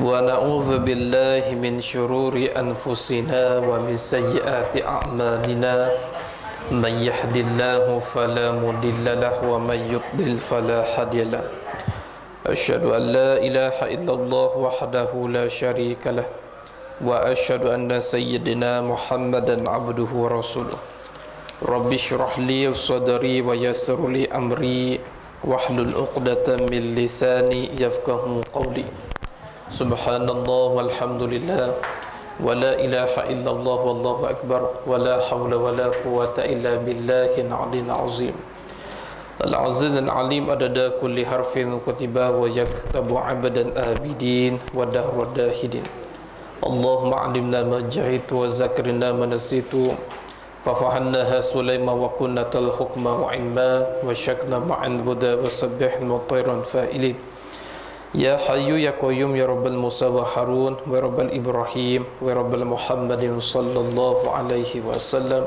ونعوذ بالله من شرور أنفسنا ومن سيئات أعمالنا من يهد الله فلا مضل له ومن يضلل فلا هادي له أشهد أن لا إله إلا الله وحده لا شريك له وأشهد أن سيدنا محمدا عبده ورسوله رب اشرح لي صدري ويسر لي أمري واحلل عقدة من لساني يفقهوا قولي سبحان الله والحمد لله ولا إله إلا الله والله أكبر ولا حول ولا قوة إلا بالله العلي العظيم العزيز العليم عدد كل حرف كتب ويكتب عبدا آبدين ودهر الداهدين اللهم علمنا ما جهلت وذكرنا ما نسيت ففهمناها سليمان وكنا الحكم وعلما وشكنا مع الهدى وسبحنا طيرا فائلين يا حي يا قيوم يا رب الموسى وهارون ورب الإبراهيم ورب محمد صلى الله عليه وسلم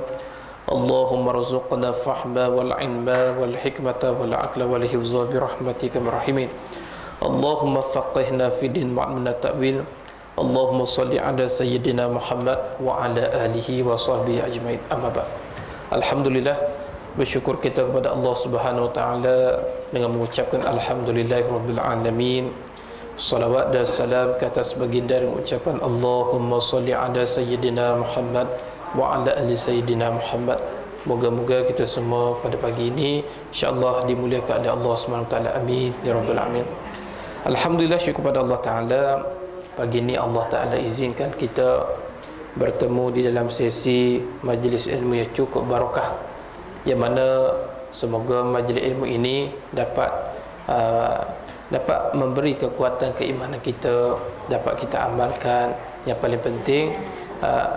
اللهم ارزقنا الفهم والعلم والحكمة والعقل والحفظ برحمتك يا الراحمين اللهم فقهنا في الدين وعلمنا التأويل اللهم صل على سيدنا محمد وعلى آله وصحبه أجمعين أما بعد Alhamdulillah, bersyukur kita kepada Allah Subhanahu Wa Taala dengan mengucapkan Alhamdulillahirabbil alamin. Salawat dan salam ke atas baginda dengan ucapan Allahumma salli ala sayyidina Muhammad wa ala ali sayyidina Muhammad. Moga-moga kita semua pada pagi ini insya-Allah dimuliakan oleh Allah Subhanahu Wa Taala. Amin ya rabbal alamin. Alhamdulillah, syukur kepada Allah Taala. Pagi ini Allah Taala izinkan kita bertemu di dalam sesi majlis ilmu yang cukup barakah, yang mana semoga majlis ilmu ini dapat memberi kekuatan keimanan kita, dapat kita amalkan. Yang paling penting,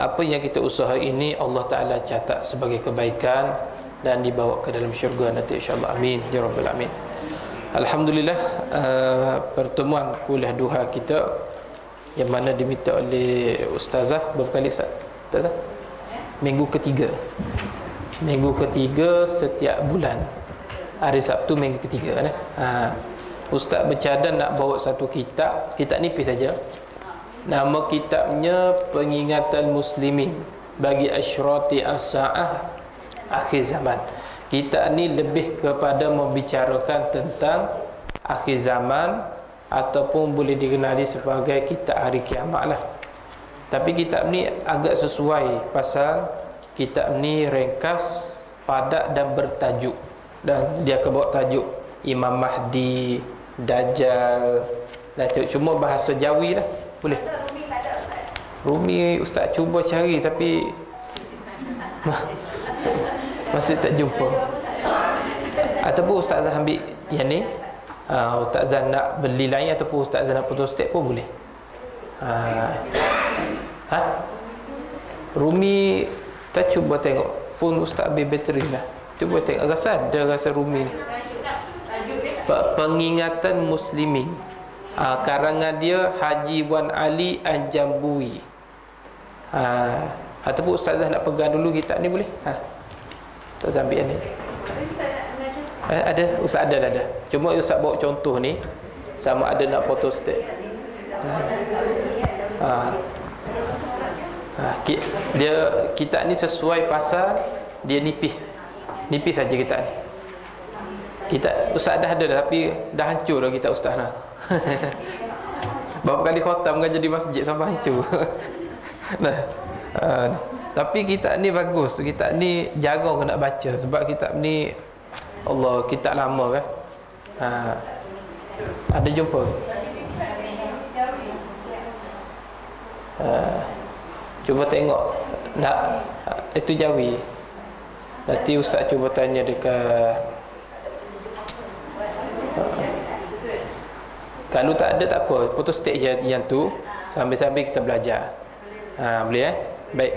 apa yang kita usaha ini Allah Ta'ala catat sebagai kebaikan dan dibawa ke dalam syurga nanti insyaAllah. Amin ya rabbal alamin. Alhamdulillah, pertemuan kuliah duha kita yang mana diminta oleh Ustazah berapa kali Ustazah? Minggu ketiga setiap bulan hari Sabtu minggu ketiga kan? Ustaz bercadang nak bawa satu kitab nipis saja. Nama kitabnya Pengingatan Muslimin bagi Asyrati As-Sa'ah Akhir Zaman. Kitab ni lebih kepada membicarakan tentang akhir zaman, ataupun boleh dikenali sebagai kitab hari kiamat lah. Tapi kitab ni agak sesuai pasal kitab ni ringkas, padat dan bertajuk. Dan dia akan bawa tajuk Imam Mahdi, Dajjal dan cuma bahasa Jawi lah. Boleh? Rumi Ustaz cuba cari tapi masih tak jumpa. Ataupun Ustazah ambil yang ni, Ustazah nak beli lain ataupun Ustazah nak putus step pun boleh. Rumi, kita cuba tengok phone Ustaz ambil bateri lah. Cuba tengok, rasa Rumi ni Pengingatan Muslimin, karangan dia Haji Wan Ali Anjambui. Ataupun Ustazah nak pegang dulu kitab ni boleh? Ustazah ambil yang ni. Ada, Ustaz ada. Cuma Ustaz bawa contoh ni, sama ada nak photostat. Dia kitab ni sesuai pasal dia nipis saja kitab ni. Kitab Ustaz dah ada tapi dah hancur dah kitab Ustaz dah. Berapa kali khatam kan jadi masjid sampai hancur. Tapi kitab ni bagus. Kitab ni jarang nak baca sebab kitab ni Allah, kitab lama kan. Ada jumpa? Cuba tengok. Nak itu Jawi. Nanti Ustaz cuba tanya dekat. Kalau tak ada tak apa, photostat je yang tu sambil-sambil kita belajar. Boleh Baik.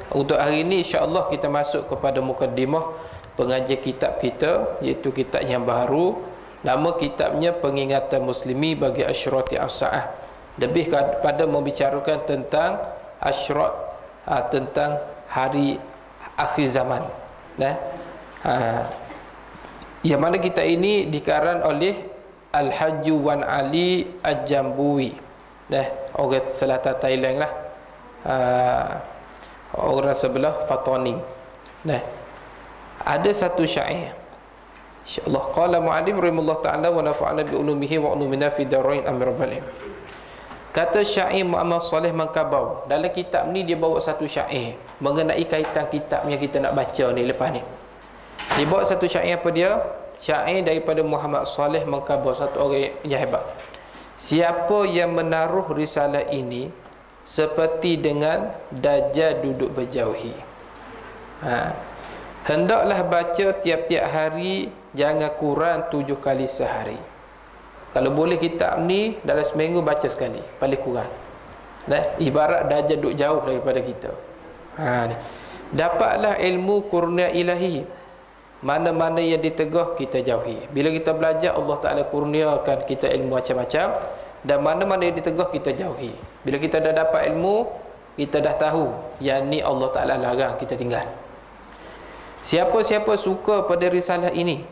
Untuk hari ini insya-Allah kita masuk kepada mukadimah pengajian kitab kita, iaitu kitab yang baru. Nama kitabnya Pengingatan Muslimi bagi Asyrati As-Sa'ah. Lebih kepada membicarakan tentang asyrat, tentang hari akhir zaman. Yang mana kitab ini dikarang oleh Al-Hajj Wan Ali Al-Jambui. orang selatan Thailand lah, orang sebelah Fatani. Ada satu syair, insyaallah, qala mu'allim rahimahullah ta'ala wa nafa'ana bi ulumihi wa ulumina fi darain amir balim. Kata syair Muhammad Saleh Mangkabau, dalam kitab ni dia bawa satu syair mengenai kaitan kitab yang kita nak baca ni lepas ni. Dia bawa satu syair, apa dia? Syair daripada Muhammad Saleh Mangkabau, satu orang yang hebat. Siapa yang menaruh risalah ini seperti dengan Dajjal duduk berjauhi. Hendaklah baca tiap-tiap hari, jangan kurang 7 kali sehari. Kalau boleh kitab ni dalam seminggu baca sekali, paling kurang. Ibarat Dajjal duduk jauh daripada kita. Dapatlah ilmu kurnia ilahi, mana-mana yang ditegah kita jauhi. Bila kita belajar, Allah Ta'ala kurniakan kita ilmu macam-macam, dan mana-mana yang ditegah kita jauhi. Bila kita dah dapat ilmu, kita dah tahu yang ni Allah Ta'ala larang kita tinggal. Siapa-siapa suka pada risalah ini,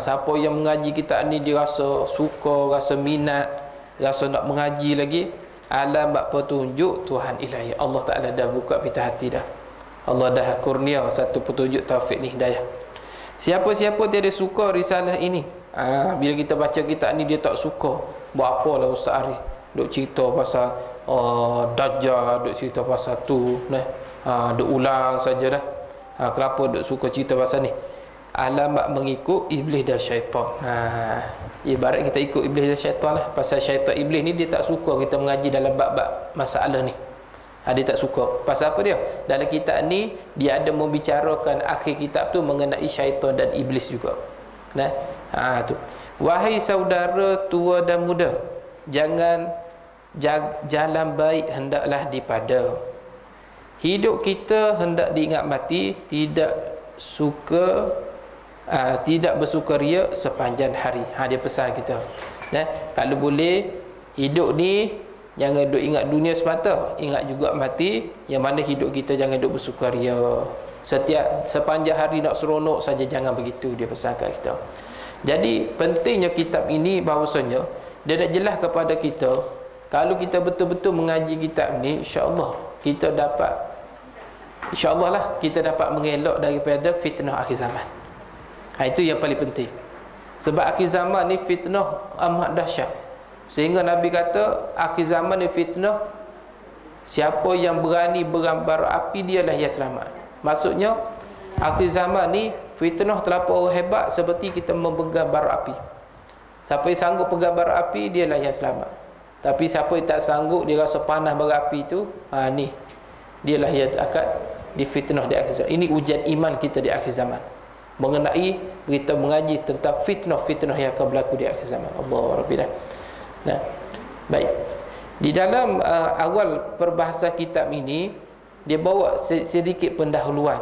siapa yang mengaji kitab ni dia rasa suka, rasa minat, rasa nak mengaji lagi, alamat petunjuk Tuhan ilahi. Allah Ta'ala dah buka pita hati dah. Allah dah kurnia satu petunjuk taufik ni, hidayah. Siapa-siapa tiada suka risalah ini, bila kita baca kitab ni dia tak suka, buat apalah Ustaz Arif duk cerita pasal Dajjal, duk cerita pasal tu, duk ulang saja dah. Kenapa duk suka cerita pasal ni? Alamat mengikut iblis dan syaitan. Ibarat kita ikut iblis dan syaitan lah. Pasal syaitan iblis ni dia tak suka kita mengaji dalam bab-bab masalah ni. Dia tak suka. Pasal apa dia? Dalam kitab ni dia ada membicarakan akhir kitab tu mengenai syaitan dan iblis juga. Tu. Wahai saudara tua dan muda, jangan jalan baik hendaklah dipada. Hidup kita hendak diingat mati, tidak bersukaria sepanjang hari. Dia pesan kita. Kalau boleh hidup ni jangan duk ingat dunia semata, ingat juga mati. Yang mana hidup kita jangan duk bersukaria. Sepanjang hari nak seronok saja, jangan begitu, dia pesan kat kita. Jadi pentingnya kitab ini, bahawasanya dia nak jelas kepada kita, kalau kita betul-betul mengaji kitab ni, insya-Allah kita dapat, insya-Allah lah kita dapat mengelak daripada fitnah akhir zaman. Itu yang paling penting. Sebab akhir zaman ni fitnah amat dahsyat. Sehingga Nabi kata akhir zaman ni fitnah, siapa yang berani bergambar api dialah yang selamat. Maksudnya akhir zaman ni fitnah terlampau hebat, seperti kita memegang bara api. Siapa yang sanggup pegang bara api dialah yang selamat. Tapi siapa yang tak sanggup, dia rasa panas bara api tu, ni dialah yang akan difitnah di akhir zaman. Ini ujian iman kita di akhir zaman, mengenai kita mengaji tentang fitnah-fitnah yang akan berlaku di akhir zaman. Allah Rabbi. Baik. Di dalam awal perbahasan kitab ini, dia bawa sedikit pendahuluan.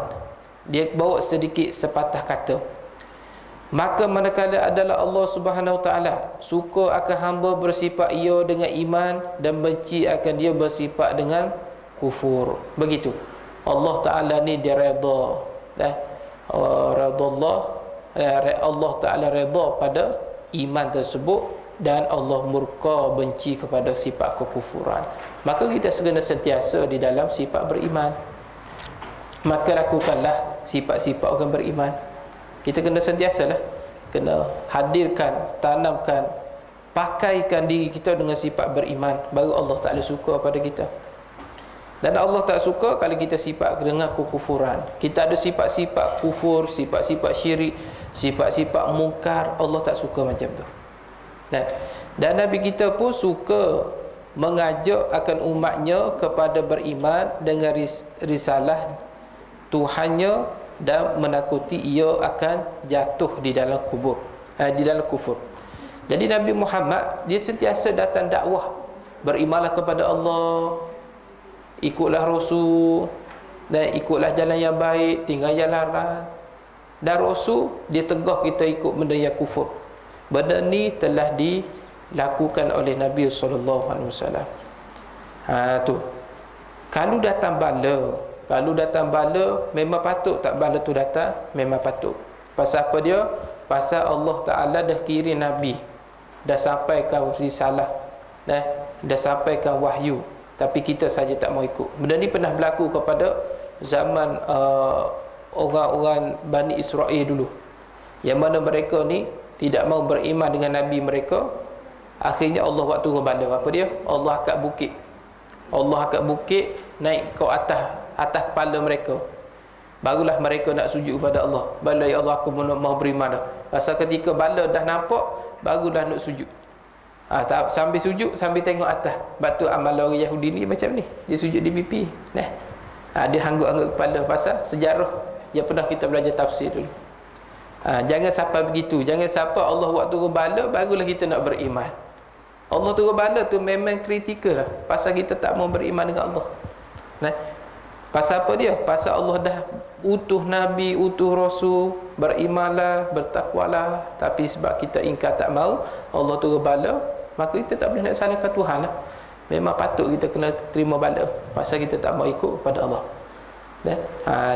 Dia bawa sedikit sepatah kata. Maka manakala adalah Allah Subhanahu Wa Taala suka akan hamba bersifat ia dengan iman, dan benci akan dia bersifat dengan kufur. Begitu. Allah Ta'ala ni dia redha. Allah Ta'ala redha pada iman tersebut, dan Allah murka benci kepada sifat kekufuran. Maka kita kena sentiasa di dalam sifat beriman. Maka lakukanlah sifat-sifat orang beriman. Kita kena sentiasalah, kena hadirkan, tanamkan, pakaikan diri kita dengan sifat beriman, baru Allah Ta'ala suka pada kita. Dan Allah tak suka kalau kita sifat dengan kekufuran. Kita ada sifat-sifat kufur, sifat-sifat syirik, sifat-sifat mungkar. Allah tak suka macam tu. Dan Nabi kita pun suka mengajak akan umatnya kepada beriman dengan risalah Tuhannya, dan menakuti ia akan jatuh di dalam kubur, di dalam kufur. Jadi Nabi Muhammad dia sentiasa datang dakwah, berimanlah kepada Allah, ikutlah Rasul, dan ikutlah jalan yang baik, tinggal yang larang. Dan Rasul dia tegah kita ikut benda yang kufur. Benda ni telah dilakukan oleh Nabi SAW. Tu. Kalau datang bala, memang patut tak bala tu datang, memang patut. Pasal apa dia? Pasal Allah Ta'ala dah kirim Nabi, dah sampaikan risalah. dah sampaikan wahyu, tapi kita saja tak mau ikut. Benda ni pernah berlaku kepada zaman orang-orang Bani Israel dulu, yang mana mereka ni tidak mau beriman dengan Nabi mereka. Akhirnya Allah buat turun bala. Apa dia? Allah angkat bukit. Allah angkat bukit naik ke atas kepala mereka. Barulah mereka nak sujud kepada Allah. Bala, ya Allah, aku mau beriman dah. Pasal ketika bala dah nampak, barulah nak sujud. Sambil sujud, sambil tengok atas. Sebab tu amal orang Yahudi ni macam ni. Dia sujud di pipi. Dia hanggut-hanggut kepala. Pasal sejarah yang pernah kita belajar tafsir dulu. Jangan sampai begitu. Jangan sampai Allah buat turun bala, barulah kita nak beriman. Allah turun bala tu memang kritikal lah. Pasal kita tak mau beriman dengan Allah. Pasal apa dia? Pasal Allah dah utuh Nabi, utuh Rasul, berimanlah, bertakwalah. Tapi sebab kita ingkar tak mau, Allah turun bala, maka kita tak boleh nak salahkan Tuhan lah. Memang patut kita kena terima bala, pasal kita tak mau ikut kepada Allah.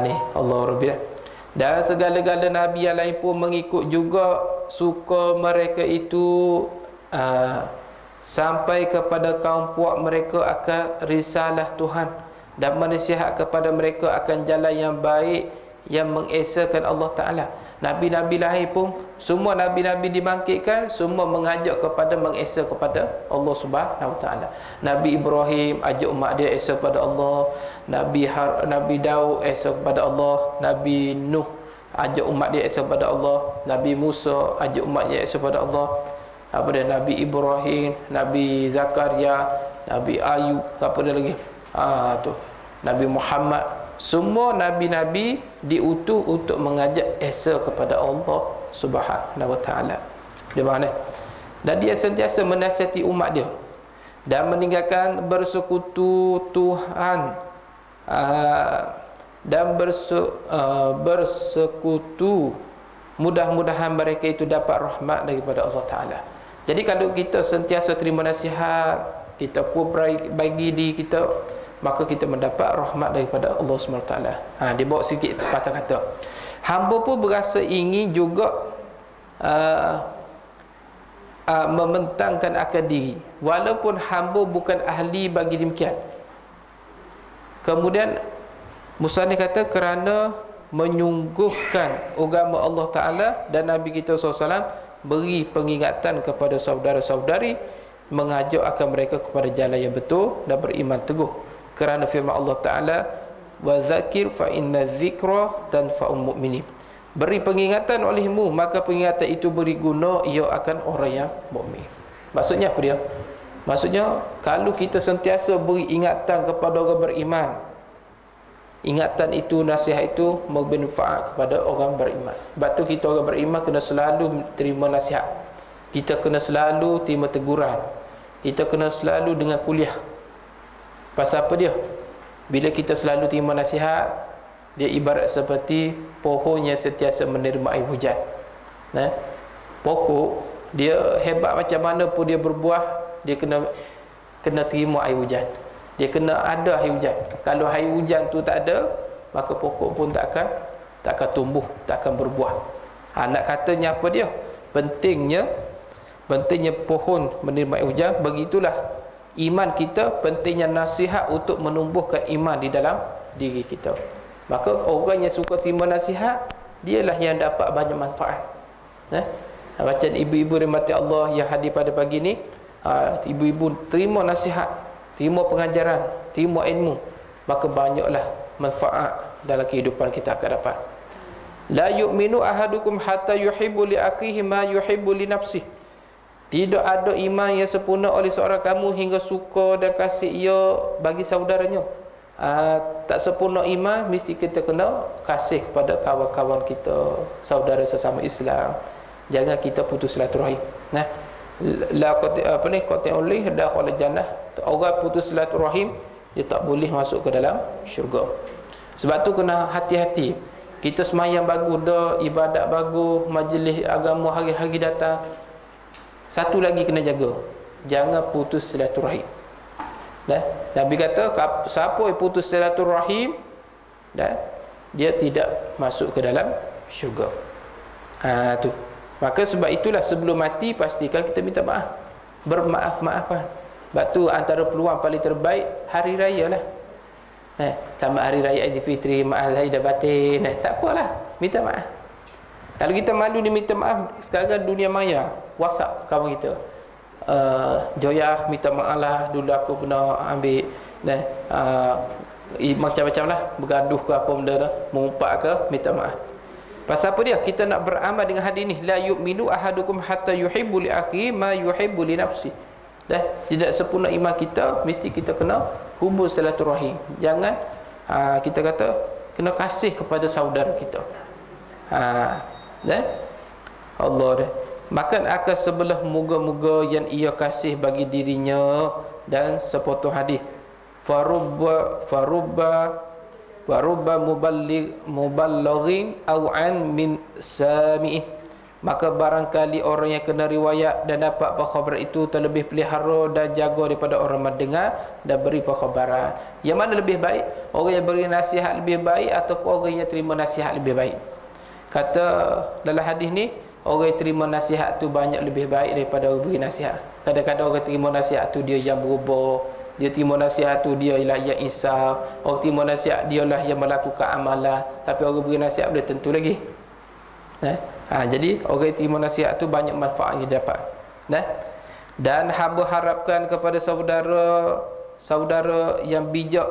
Ni Allah Rabbi. Dan segala-gala Nabi yang lain pun mengikut juga, suka mereka itu sampai kepada kaum puak mereka akan risalah Tuhan, dan menasihat kepada mereka akan jalan yang baik yang mengesakan Allah Ta'ala. Nabi-Nabi lain pun, semua Nabi-Nabi dibangkitkan, semua mengajak kepada mengesa kepada Allah Subhanahu Wa Ta'ala. Nabi Ibrahim ajak umat dia esa kepada Allah. Nabi Daud esa kepada Allah. Nabi Nuh ajak umat dia esa kepada Allah. Nabi Musa ajak umat dia esa kepada Allah. Apa dia? Nabi Ibrahim, Nabi Zakaria, Nabi Ayub, apa dia lagi? Tu Nabi Muhammad. Semua Nabi-Nabi diutus untuk mengajak esa kepada Allah Subhanahu Wa Ta'ala. Di mana? Dan dia sentiasa menasihati umat dia dan meninggalkan bersekutu Tuhan, dan bersekutu. Mudah-mudahan mereka itu dapat rahmat daripada Allah Ta'ala. Jadi kalau kita sentiasa terima nasihat, kita pun bagi diri kita, maka kita mendapat rahmat daripada Allah SWT. Dia bawa sikit patah kata. Hamba pun berasa ingin juga membentangkan akal diri, walaupun hamba bukan ahli bagi demikian. Kemudian musannif kata, kerana menyungguhkan agama Allah Ta'ala dan Nabi kita SAW, beri pengingatan kepada saudara-saudari, mengajak akan mereka kepada jalan yang betul dan beriman teguh. Kerana firman Allah Ta'ala, wa zakir fa inna zikra tanfa'ul mu'minin. Beri pengingatan olehmu, maka pengingatan itu beri guna ia akan orang yang mukmin. Maksudnya apa dia? Maksudnya kalau kita sentiasa beri ingatan kepada orang beriman, ingatan itu, nasihat itu bermanfaat kepada orang beriman. Sebab tu kita orang beriman kena selalu terima nasihat. Kita kena selalu terima teguran. Kita kena selalu dengan kuliah. Pasal apa dia? Bila kita selalu terima nasihat, dia ibarat seperti pohon yang sentiasa menerima air hujan. Pokok dia hebat macam mana pun dia berbuah, dia kena terima air hujan. Dia kena ada air hujan. Kalau air hujan tu tak ada, maka pokok pun tak akan tumbuh, tak akan berbuah. Nak katanya apa dia? Pentingnya pohon menerima air hujan. Begitulah iman kita, pentingnya nasihat untuk menumbuhkan iman di dalam diri kita. Maka orang yang suka terima nasihat, dialah yang dapat banyak manfaat. Macam ibu-ibu rahmati Allah yang hadir pada pagi ni, ibu-ibu terima nasihat, terima pengajaran, terima ilmu, maka banyaklah manfaat dalam kehidupan kita akan dapat. La yu'minu ahadukum hatta yuhibbu li akhihi ma yuhibbu li nafsihi. Tidak ada iman yang sempurna oleh seorang kamu hingga suka dan kasih ia bagi saudaranya. Tak sempurna iman, mesti kita kena kasih kepada kawan-kawan kita, saudara sesama Islam. Jangan kita putus silaturahim. La qati'u li dakhul jannah. Orang putus silaturahim, dia tak boleh masuk ke dalam syurga. Sebab tu kena hati-hati. Kita semayang bagus dah, ibadat bagus, majlis agama hari-hari datang. Satu lagi kena jaga, jangan putus silaturahim. Nabi kata, siapa yang putus silaturahim, dia tidak masuk ke dalam syurga. Tu. Maka sebab itulah sebelum mati pastikan kita minta maaf, bermaaf-maafan. Sebab tu antara peluang paling terbaik hari raya lah. Sama hari raya Aidilfitri, maaf saya dah batin. Tak apalah, minta maaf. Kalau kita malu ni minta maaf, sekarang dunia maya, WhatsApp kawan kita. Joya minta maaf lah, dulu aku pernah ambil macam-macam lah, bergaduh ke apa benda dah, mengumpat ke, minta maaf. Pasal apa dia? Kita nak beramal dengan hadis ni, la yu'minu ahadukum hatta yuhibbu li akhi ma yuhibbu li nafsi. Tidak sempurna iman kita, mesti kita kena hubung silaturahim. Jangan kita kata kena kasih kepada saudara kita. Allah dah. Makan akan sebelah moga-moga yang ia kasih bagi dirinya. Dan sepotong hadis, farubba muballighin aw an min sami'in. Maka barangkali orang yang kena riwayat dan dapat perkhabaran itu terlebih pelihara dan jaga daripada orang mendengar dan beri perkhabaran. Yang mana lebih baik? Orang yang beri nasihat lebih baik ataupun orang yang terima nasihat lebih baik? Kata dalam hadis ni, orang yang terima nasihat tu banyak lebih baik daripada orang beri nasihat. Kadang-kadang orang terima nasihat tu dia yang berubah, dia terima nasihat tu dia ialah yang insaf, orang terima nasihat dia lah yang melakukan amalan, tapi orang beri nasihat boleh tentu lagi. Jadi orang yang terima nasihat tu banyak manfaat yang dapat. Dan hamba harapkan kepada saudara yang bijak,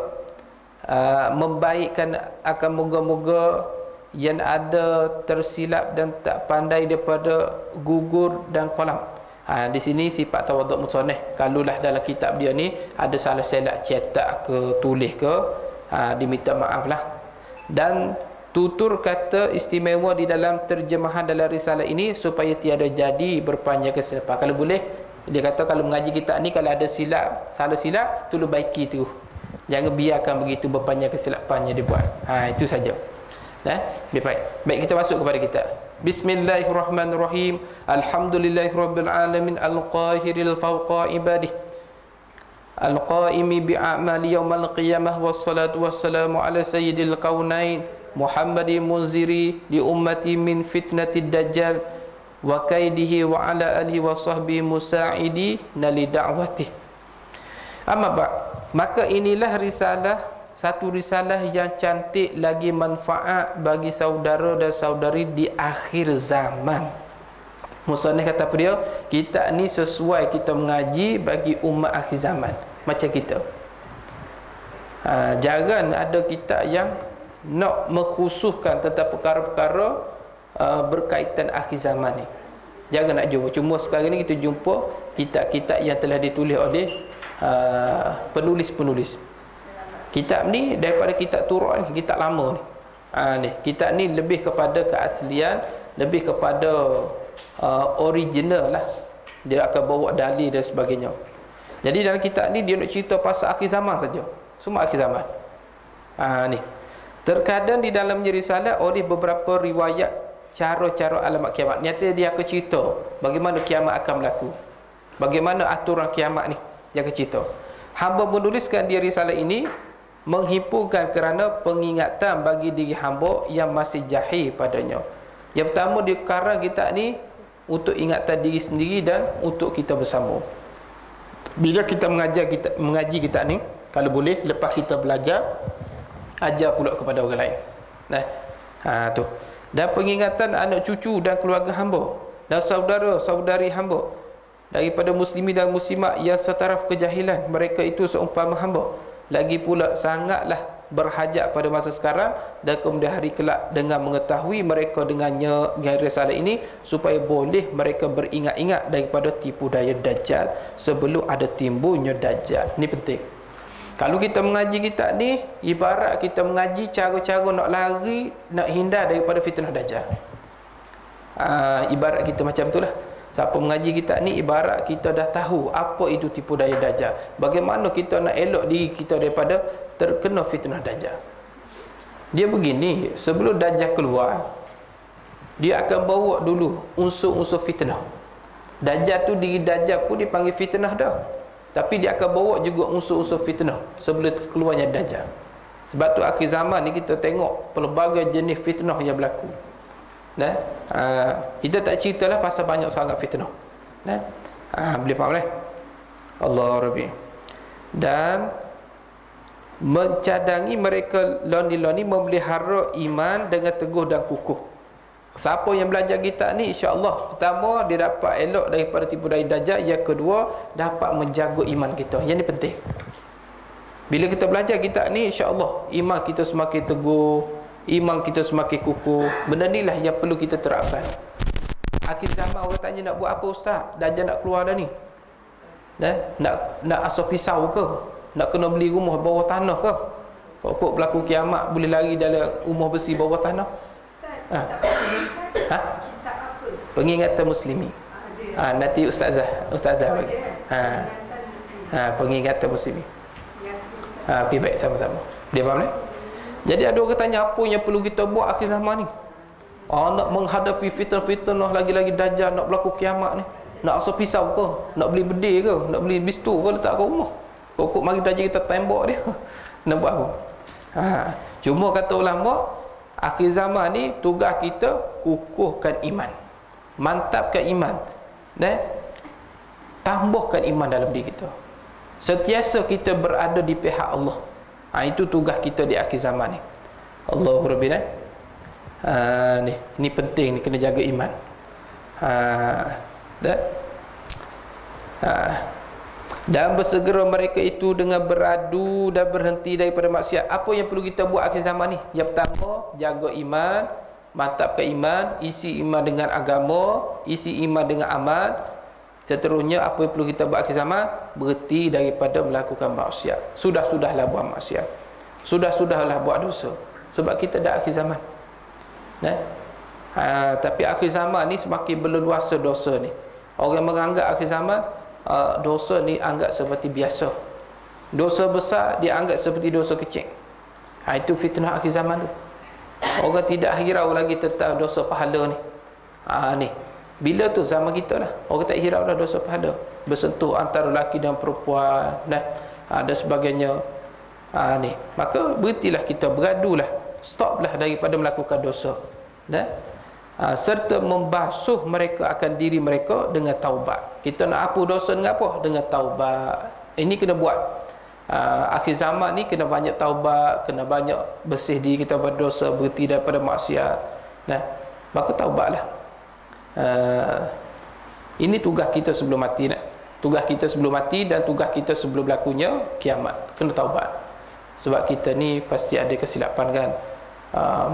membaikkan akan moga-moga yang ada tersilap dan tak pandai daripada gugur dan kolam. Di sini sifat tawaduk musannaf. Kalaulah dalam kitab dia ni ada salah silap cetak ke tulis ke, diminta maaf lah. Dan tutur kata istimewa di dalam terjemahan dalam risalah ini supaya tiada jadi berpanjang kesilapan. Kalau boleh, dia kata kalau mengaji kitab ni kalau ada silap, salah silap, tolong baiki tu. Jangan biarkan begitu berpanjang kesilapannya dia buat. Itu saja. Lebih baik. Baik, kita masuk kepada kita. Bismillahirrahmanirrahim. Alhamdulillahirabbil alamin al-qahiril fawqa ibadih. Al-qaimi bi'amali yaumal qiyamah wassalatu wassalamu ala sayyidil kaunain Muhammadin munziri li ummati min fitnatid dajjal wa kaidihi wa ala alihi wa sahbihi musa'idi nali da'watih. Amma ba', maka inilah risalah, satu risalah yang cantik lagi manfaat bagi saudara dan saudari di akhir zaman. Musannaf kata apa dia? Kita ni sesuai kita mengaji bagi umat akhir zaman macam kita. Jangan ada kitab yang nak mengkhususkan tentang perkara-perkara berkaitan akhir zaman ni. Jangan nak jumpa. Cuma sekarang ni kita jumpa kitab-kitab yang telah ditulis oleh penulis-penulis. Kitab ni daripada kitab Turuk ni, kitab lama ni. Kitab ni lebih kepada keaslian, lebih kepada original lah. Dia akan bawa dalil dan sebagainya. Jadi dalam kitab ni dia nak cerita pasal akhir zaman saja. Semua akhir zaman. Ni. Terkadang di dalam risalah oleh beberapa riwayat cara-cara alamat kiamat. Nyata dia akan cerita bagaimana kiamat akan berlaku. Bagaimana aturan kiamat ni dia akan cerita. Hamba menuliskan di risalah ini menghimpunkan kerana pengingatan bagi diri hamba yang masih jahil padanya. Yang pertama dia karang kita ni untuk ingatan diri sendiri dan untuk kita bersama. Bila kita mengaji kita ni, kalau boleh lepas kita belajar, ajar pula kepada orang lain. Tu. Dan pengingatan anak cucu dan keluarga hamba dan saudara-saudari hamba daripada muslimin dan muslimat yang setaraf kejahilan, mereka itu seumpama hamba. Lagi pula sangatlah berhajat pada masa sekarang dan kemudian hari kelak dengan mengetahui mereka dengannya risalah ini supaya boleh mereka beringat-ingat daripada tipu daya Dajjal sebelum ada timbulnya Dajjal. Ini penting. Kalau kita mengaji kitab ni, ibarat kita mengaji cara-cara nak lari, nak hindar daripada fitnah Dajjal. Ibarat kita macam itulah. Siapa mengaji kitab ni, ibarat kita dah tahu apa itu tipu daya Dajjal. Bagaimana kita nak elok diri kita daripada terkena fitnah Dajjal. Dia begini, sebelum Dajjal keluar, dia akan bawa dulu unsur-unsur fitnah. Dajjal tu, diri Dajjal pun dipanggil fitnah dah. Tapi dia akan bawa juga unsur-unsur fitnah sebelum keluarnya Dajjal. Sebab tu akhir zaman ni kita tengok pelbagai jenis fitnah yang berlaku. Kita tak ceritalah pasal banyak sangat fitnah. Boleh faham lah. Allah Rabbi. Dan mencadangi mereka loni-loni memelihara iman dengan teguh dan kukuh. Siapa yang belajar kitab ni, insya-Allah pertama dia dapat elok daripada tipu daya dajjal, yang kedua dapat menjaga iman kita. Yang ni penting. Bila kita belajar kitab ni, insya-Allah iman kita semakin teguh, iman kita semakin kukuh. Benda ni lah yang perlu kita terapkan. Akhir zaman orang tanya, nak buat apa ustaz? Dajjal nak keluar dah ni. Nak asal pisau ke? Nak kena beli rumah bawah tanah ke? Kok berlaku kiamat boleh lari dalam rumah besi bawah tanah? Pengingatan muslimin. Nanti ustazah bagi. Pengingatan muslimin. Pergi baik sama-sama. Dia faham ni? Jadi ada orang tanya, apa yang perlu kita buat akhir zaman ni? Nak menghadapi fitnah-fitnah lagi-lagi dajjal, nak berlaku kiamat ni. Nak asal pisau ke? Nak beli bedil ke? Nak beli bistu ke letak kat rumah? Kok mari dajjal kita tembak dia. Nak buat apa? Cuma kata ulama, akhir zaman ni tugas kita kukuhkan iman, mantapkan iman, dan tambahkan iman dalam diri kita. Sentiasa kita berada di pihak Allah. Itu tugas kita di akhir zaman ni. Allahu Rabbina. Ni penting ni, kena jaga iman. Dan bersegera mereka itu dengan beradu dan berhenti daripada maksiat. Apa yang perlu kita buat akhir zaman ni? Yang pertama, jaga iman, mantapkan iman, isi iman dengan agama, isi iman dengan amal. Seterusnya, apa yang perlu kita buat akhir zaman? Berhenti daripada melakukan maksiat. Sudah-sudahlah buat maksiat, sudah-sudahlah buat dosa. Sebab kita dah akhir zaman. Tapi akhir zaman ni semakin berleluasa dosa ni. Orang menganggap akhir zaman dosa ni anggap seperti biasa. Dosa besar dianggap seperti dosa kecil. Itu fitnah akhir zaman tu. Orang tidak hirau lagi tentang dosa pahala ni. Ni bila tu zaman kita lah, orang tak hirau dah dosa pahala, bersentuh antara lelaki dan perempuan dan sebagainya. Ni maka berhentilah kita, beradulah, stoplah daripada melakukan dosa, serta membasuh mereka akan diri mereka dengan taubat. Kita nak hapus dosa dengan apa? Dengan taubat. Ini kena buat. Akhir zaman ni kena banyak taubat, kena banyak bersih diri kita pada dosa, berhenti daripada maksiat. Maka taubatlah. Ini tugas kita sebelum mati. Tugas kita sebelum mati dan tugas kita sebelum berlakunya kiamat. Kena taubat. Sebab kita ni pasti ada kesilapan kan.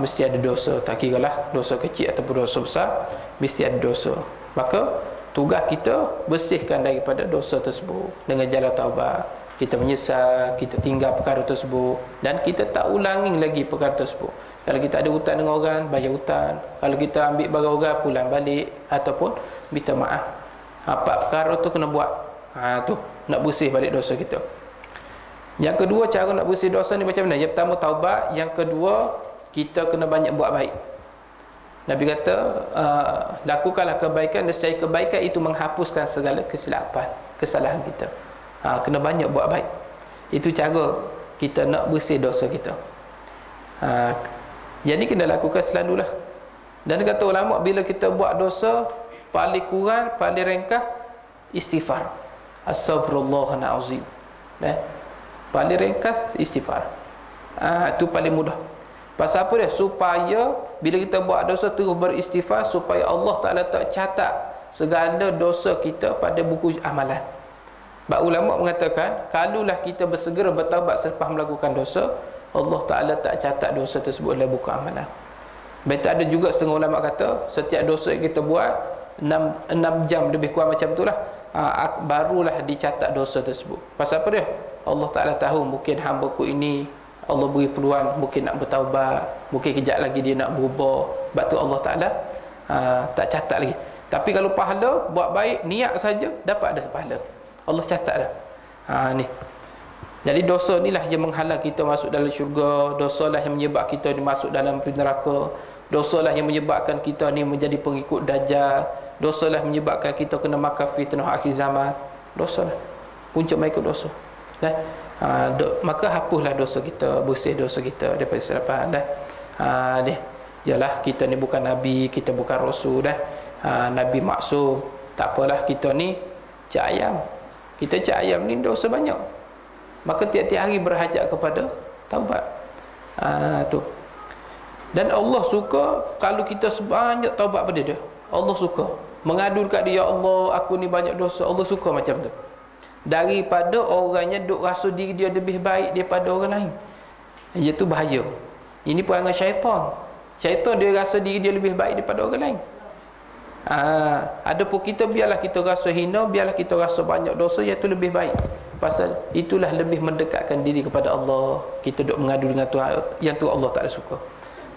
Mesti ada dosa, tak kira lah dosa kecil ataupun dosa besar, mesti ada dosa. Maka tugas kita bersihkan daripada dosa tersebut dengan jalan taubat. Kita menyesal, kita tinggal perkara tersebut, dan kita tak ulangi lagi perkara tersebut. Kalau kita ada hutang dengan orang, bayar hutang. Kalau kita ambil barang orang, pulang balik ataupun minta maaf. Apa perkara tu kena buat. Tu nak bersih balik dosa kita. Yang kedua, cara nak bersih dosa ni macam mana? Yang pertama taubat, yang kedua kita kena banyak buat baik. Nabi kata, lakukanlah kebaikan, nescaya kebaikan itu menghapuskan segala kesilapan, kesalahan kita. Kena banyak buat baik. Itu cara kita nak bersih dosa kita. Jadi kena lakukan selalulah. Dan kata ulama, bila kita buat dosa, paling kurang, paling ringkas istighfar. Astaghfirullahalazim. Paling ringkas istighfar. Itu paling mudah. Pasal apa dia? Supaya bila kita buat dosa terus beristighfar, supaya Allah Ta'ala tak catat segala dosa kita pada buku amalan. Sebab ulama mengatakan, kalaulah kita bersegera bertaubat selepas melakukan dosa, Allah Ta'ala tak catat dosa tersebut dalam buku amalan. Betul, ada juga setengah ulama kata, setiap dosa yang kita buat 6 jam lebih kurang macam itulah, barulah dicatat dosa tersebut. Pasal apa dia? Allah Ta'ala tahu mungkin hamba-Ku ini, Allah beri peluang mungkin nak bertaubat, mungkin kejap lagi dia nak berubah. Sebab tu Allah Ta'ala tak catat lagi. Tapi kalau pahala, buat baik, niat saja, dapat ada pahala. Allah catat dah. Ni. Jadi dosa inilah yang menghalang kita masuk dalam syurga. Dosa lah yang menyebabkan kita masuk dalam neraka. Dosa lah yang menyebabkan kita ni menjadi pengikut dajjal. Dosa lah menyebabkan kita kena makan fitnah akhir zaman. Dosa lah. Puncak mereka dosa. Maka hapuslah dosa kita, bersih dosa kita daripada kesilapan. Ni. Yalah, kita ni bukan Nabi, kita bukan Rasul. Nabi maksum. Tak apalah, kita ni cak ayam. Kita cak ayam ni dosa banyak. Maka tiap-tiap hari berhajat kepada taubat. Tu. Dan Allah suka kalau kita sebanyak taubat pada dia. Allah suka. Mengadu dekat dia, ya Allah, aku ni banyak dosa. Allah suka macam tu. Daripada orangnya duk rasa diri dia lebih baik daripada orang lain. Iaitu bahaya. Ini perangai syaitan. Syaitan dia rasa diri dia lebih baik daripada orang lain. Adapun kita, biarlah kita rasa hina, biarlah kita rasa banyak dosa, iaitu lebih baik. Pasal itulah lebih mendekatkan diri kepada Allah. Kita duk mengadu dengan Tuhan, yang tu Allah tak ada suka.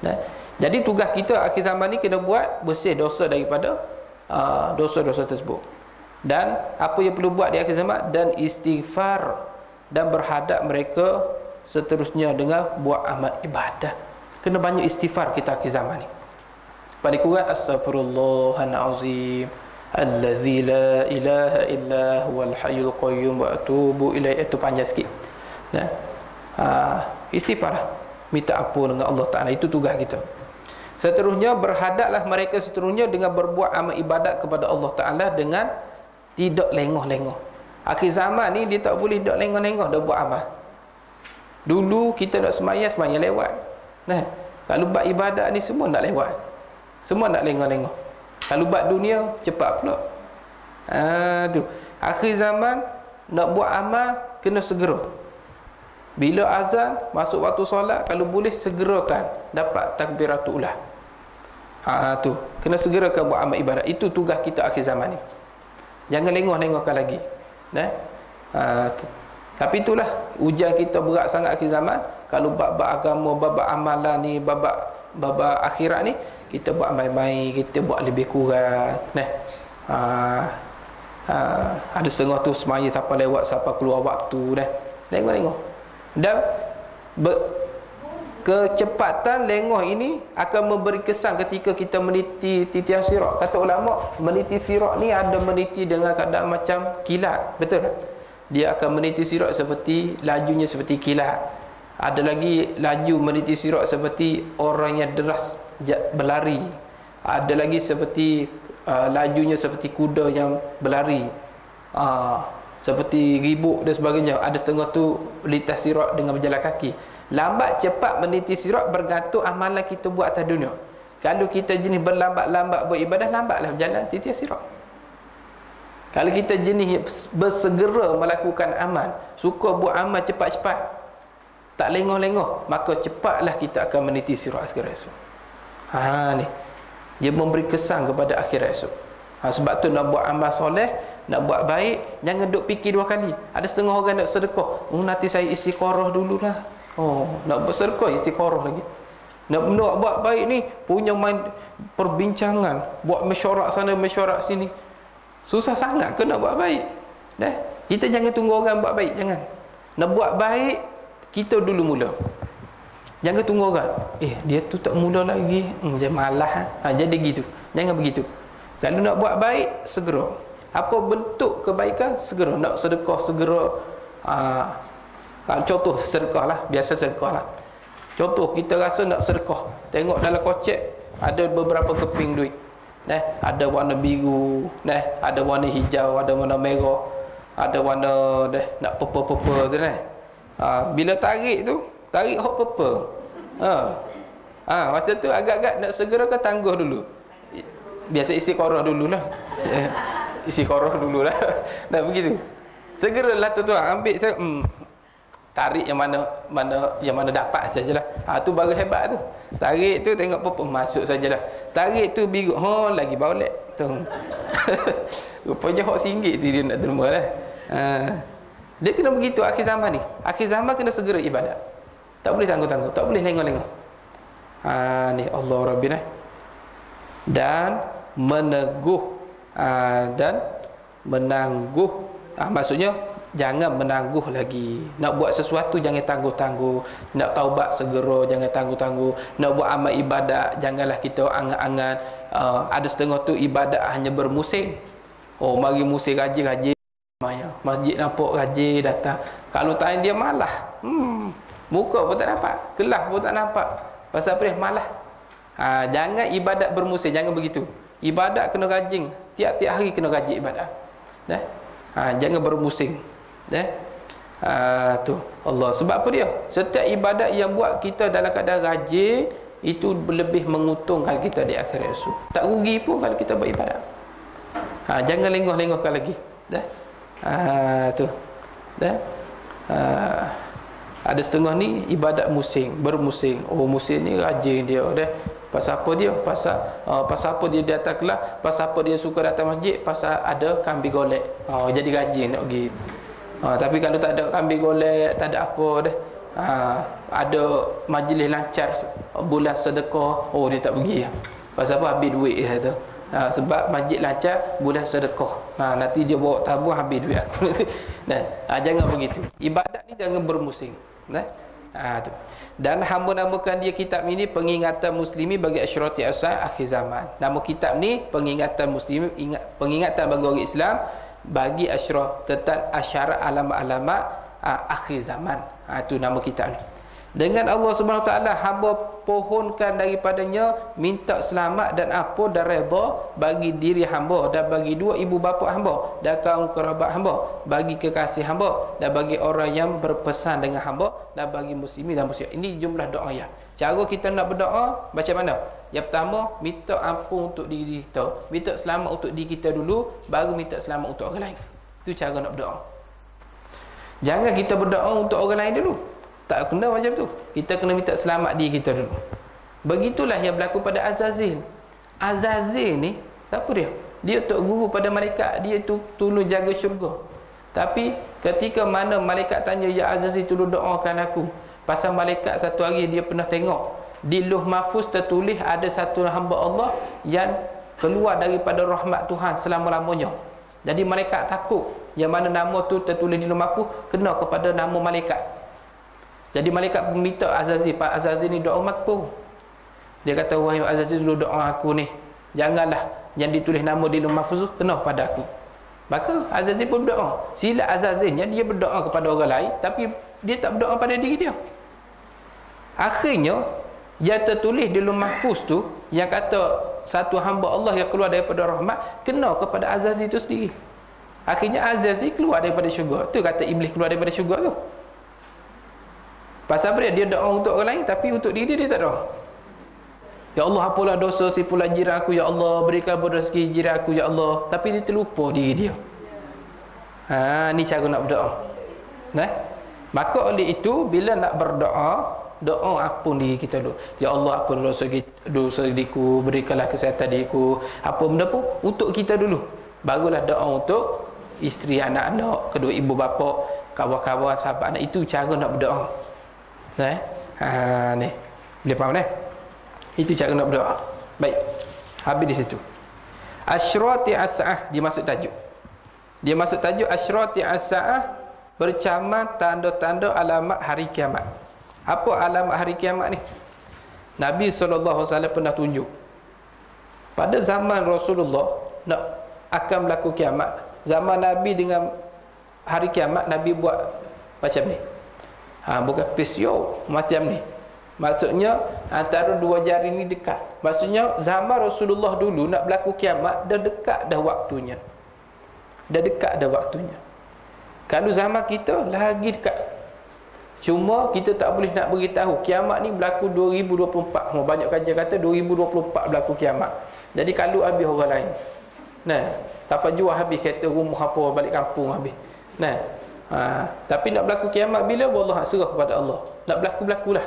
Nah, jadi tugas kita akhir zaman ni kena buat bersih dosa daripada dosa-dosa tersebut. Dan apa yang perlu buat di akhir zaman, dan istighfar, dan berhadap mereka seterusnya dengan buat amal ibadah. Kena banyak istighfar kita akhir zaman ni. Pada kurang astaghfirullahalazim allazi la ilaha illa huwal hayyul qayyum wa atubu ilaihi. Itu panjang sikit. Nah, istighfar, minta ampun dengan Allah Taala, itu tugas kita. Seterusnya berhadaplah mereka seterusnya dengan berbuat amal ibadat kepada Allah Taala dengan tidak lengah-lengah. Akhir zaman ni dia tak boleh dak lengah-lengah dak buat amal. Dulu kita nak sembahyang lewat. Nah, kalau buat ibadat ni semua nak lewat. Semua nak lengah-lengah. Kalau buat dunia cepat pula. Tu. Akhir zaman nak buat amal kena segera. Bila azan masuk waktu solat, kalau boleh segerakan dapat takbiratul ula. Tu. Kena segerakan buat amal ibadat. Itu tugas kita akhir zaman ni. Jangan lengah-lengahkan lagi. Nah. Tapi itulah ujian kita berat sangat akhir zaman. Kalau bab-bab agama, bab-bab amalan ni, bab-bab akhirat ni, kita buat main-main, kita buat lebih kurang. Nah. Ada setengah tu semaya siapa lewat, siapa keluar waktu dah. Lengah-lengah. Dan kecepatan lengah ini akan memberi kesan ketika kita meniti titian sirat. Kata ulama, meniti sirat ni ada meniti dengan keadaan macam kilat. Betul tak? Dia akan meniti sirat seperti lajunya seperti kilat. Ada lagi laju meniti sirat seperti orang yang deras berlari. Ada lagi seperti lajunya seperti kuda yang berlari. Seperti ribut dan sebagainya. Ada setengah tu lintas sirat dengan berjalan kaki. Lambat cepat meniti sirat bergantung amalan kita buat atas dunia. Kalau kita jenis berlambat-lambat beribadah, lambatlah berjalan titian sirat. Kalau kita jenis bersegera melakukan amal, suka buat amal cepat-cepat, tak lengah-lengah, maka cepatlah kita akan meniti sirat akhirat esok. Ni dia memberi kesan kepada akhirat esok. Sebab tu nak buat amal soleh, nak buat baik, jangan duk fikir dua kali. Ada setengah orang nak sedekah, nanti saya istiqarah dululah. Nak bersedekah istiqarah lagi. Nak buat baik ni punya main perbincangan, buat mesyuarat sana mesyuarat sini. Susah sangat ke nak buat baik. Kita jangan tunggu orang buat baik, jangan. Nak buat baik kita dulu mula. Jangan tunggu orang. Dia tu tak mula lagi, dia malas. Jadi gitu. Jangan begitu. Kalau nak buat baik, segera. Apa bentuk kebaikan, segera. Nak sedekah, segera. Contoh sedekah lah. Biasa sedekah lah. Contoh, kita rasa nak sedekah. Tengok dalam kocek, ada beberapa keping duit. Ada warna biru, ada warna hijau, ada warna merah, ada warna nak purple-purple tu . Bila tarik tu, tarik hot purple. Masa tu agak-agak nak segera ke tangguh dulu. Biasa istiqarah dululah. Istiqarah dululah. Nak begitu. Segeralah tuan-tuan ambil saya tarik yang mana dapat sajalah. Tu baru hebat tu. Tarik tu tengok apa masuk sajalah. Tarik tu biru, lagi baulek tu. Rupanya hok RM1 tu dia nak terima lah. Dia kena begitu akhir zaman ni. Akhir zaman kena segera ibadat. Tak boleh tangguh-tangguh, tak boleh lengah-lengah. Ni Allah Rabbina. Dan meneguh dan menangguh. Maksudnya jangan menangguh lagi. Nak buat sesuatu jangan tangguh-tangguh. Nak taubat segera, jangan tangguh-tangguh. Nak buat amal ibadat, janganlah kita angan-angan. Ada setengah tu ibadat hanya bermusim. Mari musim rajin-rajin. Masjid nampak rajin datang. Kalau tak dia malah. Muka pun tak nampak, kelas pun tak nampak. Pasal apa dia? Malah. Jangan ibadat bermusim, jangan begitu. Ibadat kena rajin. Tiap-tiap hari kena rajin ibadat. Jangan bermusing. Tu Allah. Sebab apa dia? Setiap ibadat yang buat kita dalam keadaan rajin, itu lebih menguntungkan kita di akhirat esok. Tak rugi pun kalau kita buat ibadat. Jangan lengoh-lengohkan lagi. Tu. Ada setengah ni ibadat musing, bermusing. Oh, musing ni rajin dia dah. Pasal apa dia? Pasal apa dia datang kelas? Pasal apa dia suka datang masjid? Pasal ada kambing golek. Jadi rajin nak pergi. Tapi kalau tak ada kambing golek, tak ada apa dah. Ada majlis lancar bulan sedekah, oh dia tak pergi. Pasal apa? Habis duit dia tu. Sebab masjid lancar bulan sedekah. Nanti dia bawa tabung, habis duit aku nanti. Jangan begitu. Ibadat ni jangan bermusing. Tu. Dan hamba namakan dia kitab ini Pengingatan Muslimi bagi Asyrati As-Sa'ah Akhir Zaman. Nama kitab ni Pengingatan Muslimi, pengingatan bagi orang Islam bagi asyraf tentang asyarat alamat-alamat akhir zaman. Itu nama kitab ni. Dengan Allah Subhanahu Wa Taala hamba pohonkan daripadanya minta selamat dan ampun dan redha bagi diri hamba dan bagi dua ibu bapa hamba dan kaum kerabat hamba, bagi kekasih hamba dan bagi orang yang berpesan dengan hamba dan bagi muslimin dan muslimat. Ini jumlah doa ya. Cara kita nak berdoa macam mana? Yang pertama, minta ampun untuk diri kita, minta selamat untuk diri kita dulu, baru minta selamat untuk orang lain. Itu cara nak berdoa. Jangan kita berdoa untuk orang lain dulu. Tak kena macam tu. Kita kena minta selamat diri kita dulu. Begitulah yang berlaku pada Azazil. Azazil ni, siapa dia? Dia tok guru pada malaikat. Dia tu tolong jaga syurga. Tapi ketika mana malaikat tanya, ya Azazil tolong doakan aku. Pasal malaikat satu hari dia pernah tengok di Lauh Mahfuz tertulis ada satu hamba Allah yang keluar daripada rahmat Tuhan selama-lamanya. Jadi malaikat takut yang mana nama tu tertulis di Lauh Mahfuz kena kepada nama malaikat. Jadi malaikat minta Azazil, Pak Azazil ni doa makbul. Dia kata, wahai Azazil dulu doa aku ni, janganlah yang ditulis nama di Lauh Mahfuz tu kena pada aku. Maka Azazil pun berdoa. Sila Azazilnya dia berdoa kepada orang lain, tapi dia tak berdoa pada diri dia. Akhirnya yang tertulis di Lauh Mahfuz tu yang kata satu hamba Allah yang keluar daripada rahmat kena kepada Azazil itu sendiri. Akhirnya Azazil keluar daripada syurga. Tu kata iblis keluar daripada syurga tu. Pasal apa dia doa untuk orang lain tapi untuk diri dia tak doa. Ya Allah, apalah dosa si pula jiran aku, ya Allah berikan rezeki jiran aku, ya Allah. Tapi dia terlupa diri dia. Ni cara nak berdoa. Maka oleh itu bila nak berdoa, doa ampun diri kita dulu. Ya Allah, ampun dosa diriku, berikanlah kesihatan diriku. Apa benda pun untuk kita dulu. Barulah doa untuk isteri, anak-anak, kedua ibu bapa, kawan-kawan, sahabat anak. Itu cara nak berdoa. Ni. Boleh faham Itu cara nak berdoa. Baik. Habis di situ. Asyrati as-sa'ah dia masuk tajuk. Dia masuk tajuk Asyrati as-sa'ah, bercaman tanda-tanda alamat hari kiamat. Apa alamat hari kiamat ni? Nabi SAW pernah tunjuk. Pada zaman Rasulullah nak akan berlaku kiamat. Zaman Nabi dengan hari kiamat, Nabi buat macam ni. Bukan pisio macam ni. Maksudnya antara dua jari ni dekat. Maksudnya zaman Rasulullah dulu nak berlaku kiamat dah dekat dah waktunya. Dah dekat dah waktunya. Kalau zaman kita lagi dekat. Cuma kita tak boleh nak beritahu kiamat ni berlaku 2024. Banyak kajian kata 2024 berlaku kiamat. Jadi kalau habis orang lain. Siapa jual habis kereta rumah apa balik kampung habis. Tapi nak berlaku kiamat bila? Allah serah kepada Allah. Nak berlaku-berlakulah.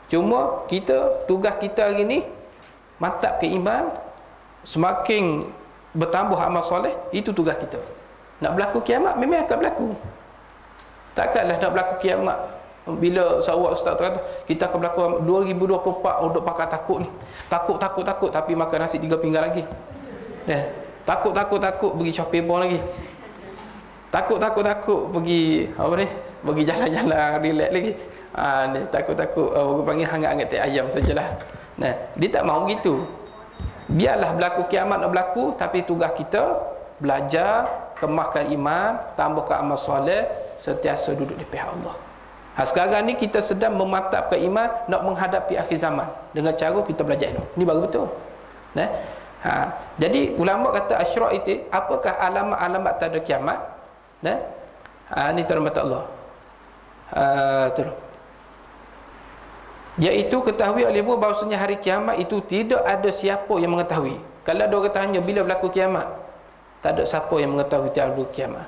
Cuma kita, tugas kita hari ni mantap ke iman, semakin bertambah amal soleh, itu tugas kita. Nak berlaku kiamat memang akan berlaku. Takkanlah nak berlaku kiamat bila sahabat ustaz kata kita akan berlaku 2024 untuk pakai takut ni. Takut tapi makan nasi 3 pinggan lagi. Takut pergi shopping mall lagi. Takut pergi apa ni? Pergi jalan-jalan relax lagi. Takut orang panggil hangat-hangat teh ayam sajalah. Dia tak mahu gitu. Biarlah berlaku kiamat nak berlaku, tapi tugas kita belajar, kemahkan iman, tambahkan amal soleh, sentiasa duduk di pihak Allah. Sekarang ni kita sedang memantapkan iman nak menghadapi akhir zaman dengan cara kita belajar ilmu. Ini baru betul. Jadi ulama kata asyraq itu apakah alamat-alamat tanda kiamat? Ni tuan-tuan Allah. Terus. Iaitu ketahui oleh bahawasanya hari kiamat itu tidak ada siapa yang mengetahui. Kalau ada orang tanya bila berlaku kiamat, tak ada siapa yang mengetahui tiada berlaku kiamat.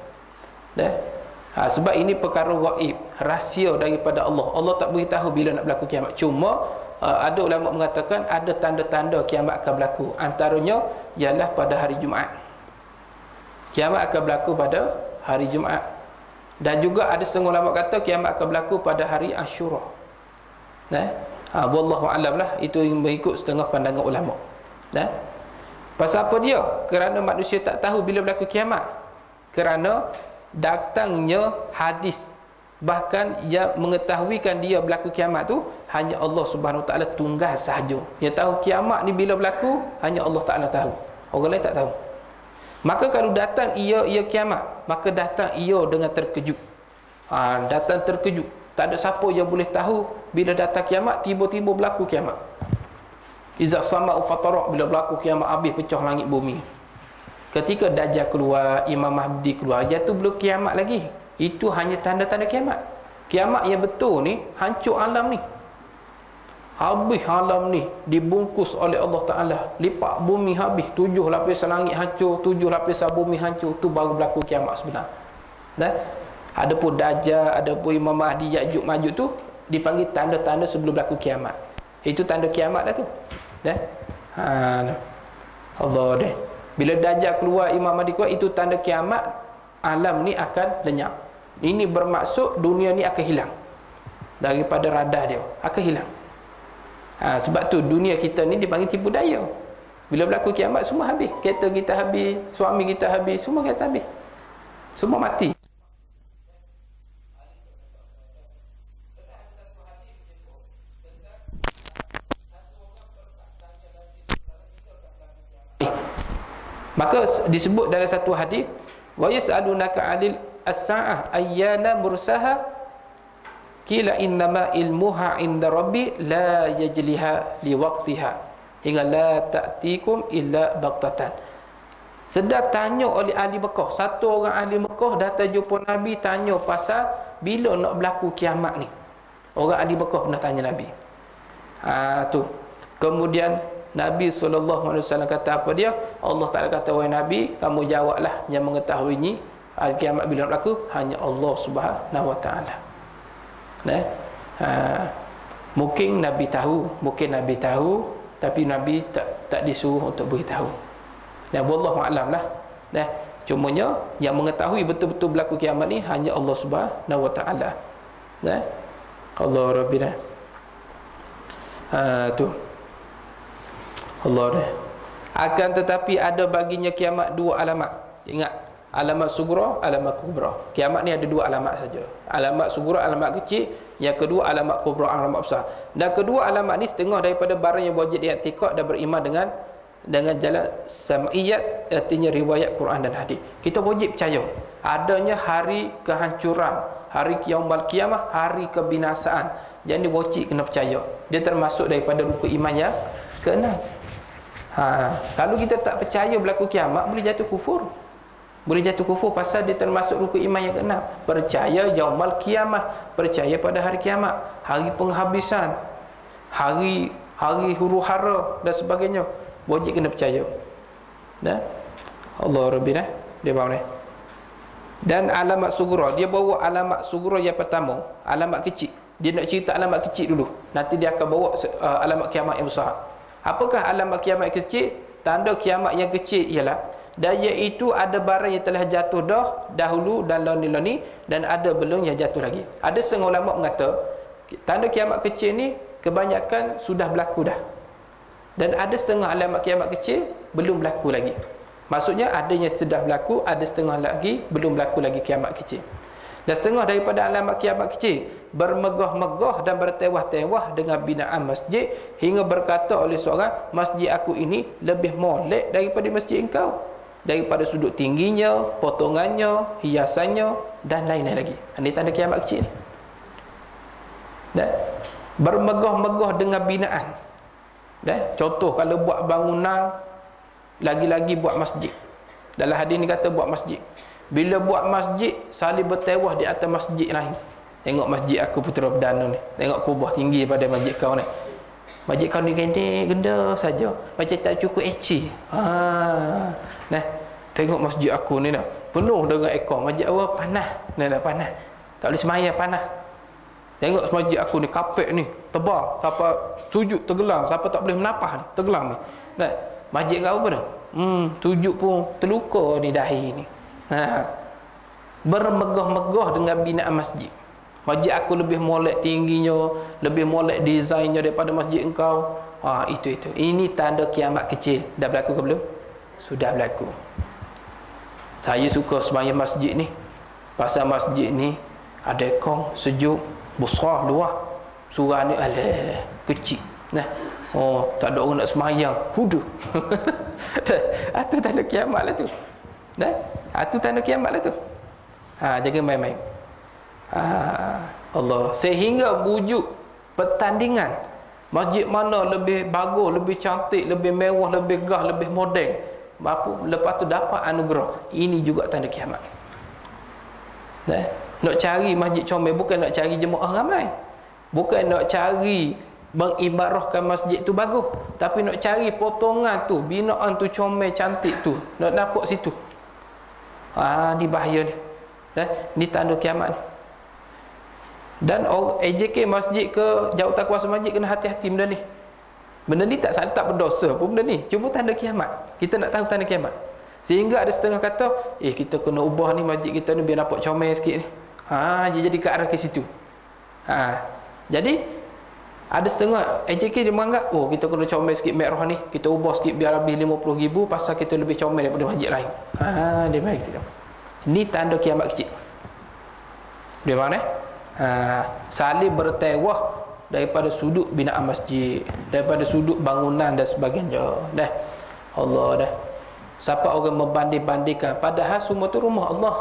Sebab ini perkara gaib, rahsia daripada Allah. Allah tak beritahu bila nak berlaku kiamat. Cuma ada ulama mengatakan ada tanda-tanda kiamat akan berlaku. Antaranya ialah pada hari Jumaat. Kiamat akan berlaku pada hari Jumaat. Dan juga ada setengah ulama kata kiamat akan berlaku pada hari Ashura. Wallahu alam lah, itu yang mengikut setengah pandangan ulama. Pasal apa dia? Kerana manusia tak tahu bila berlaku kiamat. Kerana datangnya hadis, bahkan yang mengetahuikan dia berlaku kiamat tu hanya Allah Subhanahu Wa Taala tunggal sahaja. Dia tahu kiamat ni bila berlaku hanya Allah Taala tahu. Orang lain tak tahu. Maka kalau datang ia kiamat, maka datang ia dengan terkejut. Datang terkejut. Tak ada siapa yang boleh tahu bila datang kiamat, tiba-tiba berlaku kiamat. Iza sama'u fatarak, bila berlaku kiamat habis pecah langit bumi. Ketika Dajjal keluar, Imam Mahdi keluar, jatuh belum kiamat lagi. Itu hanya tanda-tanda kiamat. Kiamat yang betul ni hancur alam ni. Habis alam ni dibungkus oleh Allah Ta'ala. Lipat bumi habis, 7 lapisan langit hancur, 7 lapisan bumi hancur. Tu baru berlaku kiamat sebenar. Adapun Dajjal, adapun Imam Mahdi, Ya'juj Ma'juj tu dipanggil tanda-tanda sebelum berlaku kiamat. Itu tanda kiamat dah tu. Allah deh. Bila Dajjal keluar, Imam Mahdi keluar, itu tanda kiamat. Alam ni akan lenyap. Ini bermaksud dunia ni akan hilang daripada radar dia, akan hilang. Sebab tu dunia kita ni dipanggil tipu daya. Bila berlaku kiamat semua habis. Kereta kita habis, suami kita habis, semua kita habis. Semua mati. Maka disebut dalam satu hadis, wa yas'alunaka 'anil as-sa'ah ayyana mursaha qila innama ilmuha 'inda rabbi la yajliha liwaqtiha hingga la ta'tikum illa baqtatan. Sedang tanya oleh ahli Mekah, satu orang ahli Mekah datang jumpa Nabi, tanya pasal bila nak berlaku kiamat ni. Orang ahli Mekah pernah tanya Nabi. Tu. Kemudian Nabi SAW kata apa dia? Allah Ta'ala kata, wahai Nabi, kamu jawablah, yang mengetahui ni hari kiamat bila nak berlaku hanya Allah Subhanahu Wa Ta'ala. Mungkin Nabi tahu, tapi Nabi tak disuruh untuk beritahu. Dan wallahu a'lam lah. Cumanya yang mengetahui betul-betul berlaku kiamat ni hanya Allah Subhanahu Wa Ta'ala. Allah Rabbina. Tu Allah dah. Akan tetapi ada baginya kiamat dua alamat. Ingat, alamat sugra, alamat kubra. Kiamat ni ada dua alamat saja. Alamat sugra, alamat kecil. Yang kedua alamat kubra, alamat besar. Dan kedua alamat ni setengah daripada barang yang wajib diiktikad dan beriman dengan jalan sam'iyat, artinya riwayat Quran dan hadis. Kita wajib percaya adanya hari kehancuran, hari yaumul qiyamah, hari kebinasaan. Jadi wajib kena percaya. Dia termasuk daripada rukun iman yang keenam. Kalau kita tak percaya berlaku kiamat, boleh jatuh kufur. Boleh jatuh kufur pasal dia termasuk rukun iman yang keenam. Percaya yaumul qiyamah, percaya pada hari kiamat, hari penghabisan, hari huru-hara dan sebagainya. Wajib kena percaya. Allah Rabbina, dia faham ni. Dan alamat sugra, dia bawa alamat sugra yang pertama, alamat kecil. Dia nak cerita alamat kecil dulu. Nanti dia akan bawa alamat kiamat yang besar. Apakah alamat kiamat kecil? Tanda kiamat yang kecil ialah, dan iaitu ada barang yang telah jatuh dahulu dan loni-loni, dan ada belum yang jatuh lagi. Ada setengah ulama mengata tanda kiamat kecil ni kebanyakan sudah berlaku dah. Dan ada setengah alamat kiamat kecil belum berlaku lagi. Maksudnya ada yang sudah berlaku, ada setengah lagi belum berlaku lagi kiamat kecil. Dan setengah daripada alamat kiamat kecil bermegah-megah dan bertewah-tewah dengan binaan masjid, hingga berkata oleh seorang, masjid aku ini lebih molek daripada masjid engkau, daripada sudut tingginya, potongannya, hiasannya dan lain-lain lagi. Ini tanda kiamat kecil ni. Bermegah-megah dengan binaan. Contoh, kalau buat bangunan lagi-lagi buat masjid. Dalam hadis ni kata buat masjid. Bila buat masjid, salih bertewah di atas masjid lain. Tengok masjid aku Putera Perdana ni, tengok kubah tinggi pada masjid kau ni. Masjid kau ni genda saja, macam tak cukup eci. Nah, tengok masjid aku ni dah penuh dengan ekor. Masjid awak panas, dah panas. Tak boleh sembahyang panas. Tengok masjid aku ni, kapek ni tebal, siapa sujud tergelam, siapa tak boleh menapah ni, tergelam ni. Nah, masjid kau apa dah? Sujud pun terluka ni dahi ni. Bermegah-megah dengan binaan masjid. Masjid aku lebih molek tingginya, lebih molek desainnya daripada masjid engkau. Itu. Ini tanda kiamat kecil. Dah berlaku ke belum? Sudah berlaku. Saya suka sembahyang masjid ni. Pasal masjid ni ada ekor, sejuk, besar, luas. Surah ni kecil. Nah. Tak ada orang nak sembahyang. Hudu. Itu tanda kiamat lah tu. Nah, itu tanda kiamat lah tu. Jaga main-main. Allah. Sehingga wujud pertandingan masjid mana lebih bagus, lebih cantik, lebih mewah, lebih gah, lebih moden, lepas tu dapat anugerah. Ini juga tanda kiamat. Nak cari masjid comel, bukan nak cari jemaah ramai, bukan nak cari mengibarahkan masjid tu bagus, tapi nak cari potongan tu, binaan tu comel cantik tu, nak dapat situ. Ni bahaya ni. Ni tanda kiamat ni. Dan AJK masjid ke jawatan kuasa masjid kena hati-hati benda ni. Benda ni tak berdosa pun benda ni. Cuma tanda kiamat. Kita nak tahu tanda kiamat. Sehingga ada setengah kata, kita kena ubah ni masjid kita ni biar nampak comel sikit ni. Dia jadi ke arah ke situ. Jadi ada setengah AJK dia menganggap, kita kena comel sikit merah ni, kita ubah sikit biar habis 50,000 pasal kita lebih comel daripada masjid lain. Dia main kita. Ini tanda kiamat kecil. Dia mana? Salih bertewah daripada sudut binaan masjid, daripada sudut bangunan dan sebagainya. Allah dah. Siapa orang membanding-bandingkan, padahal semua tu rumah Allah.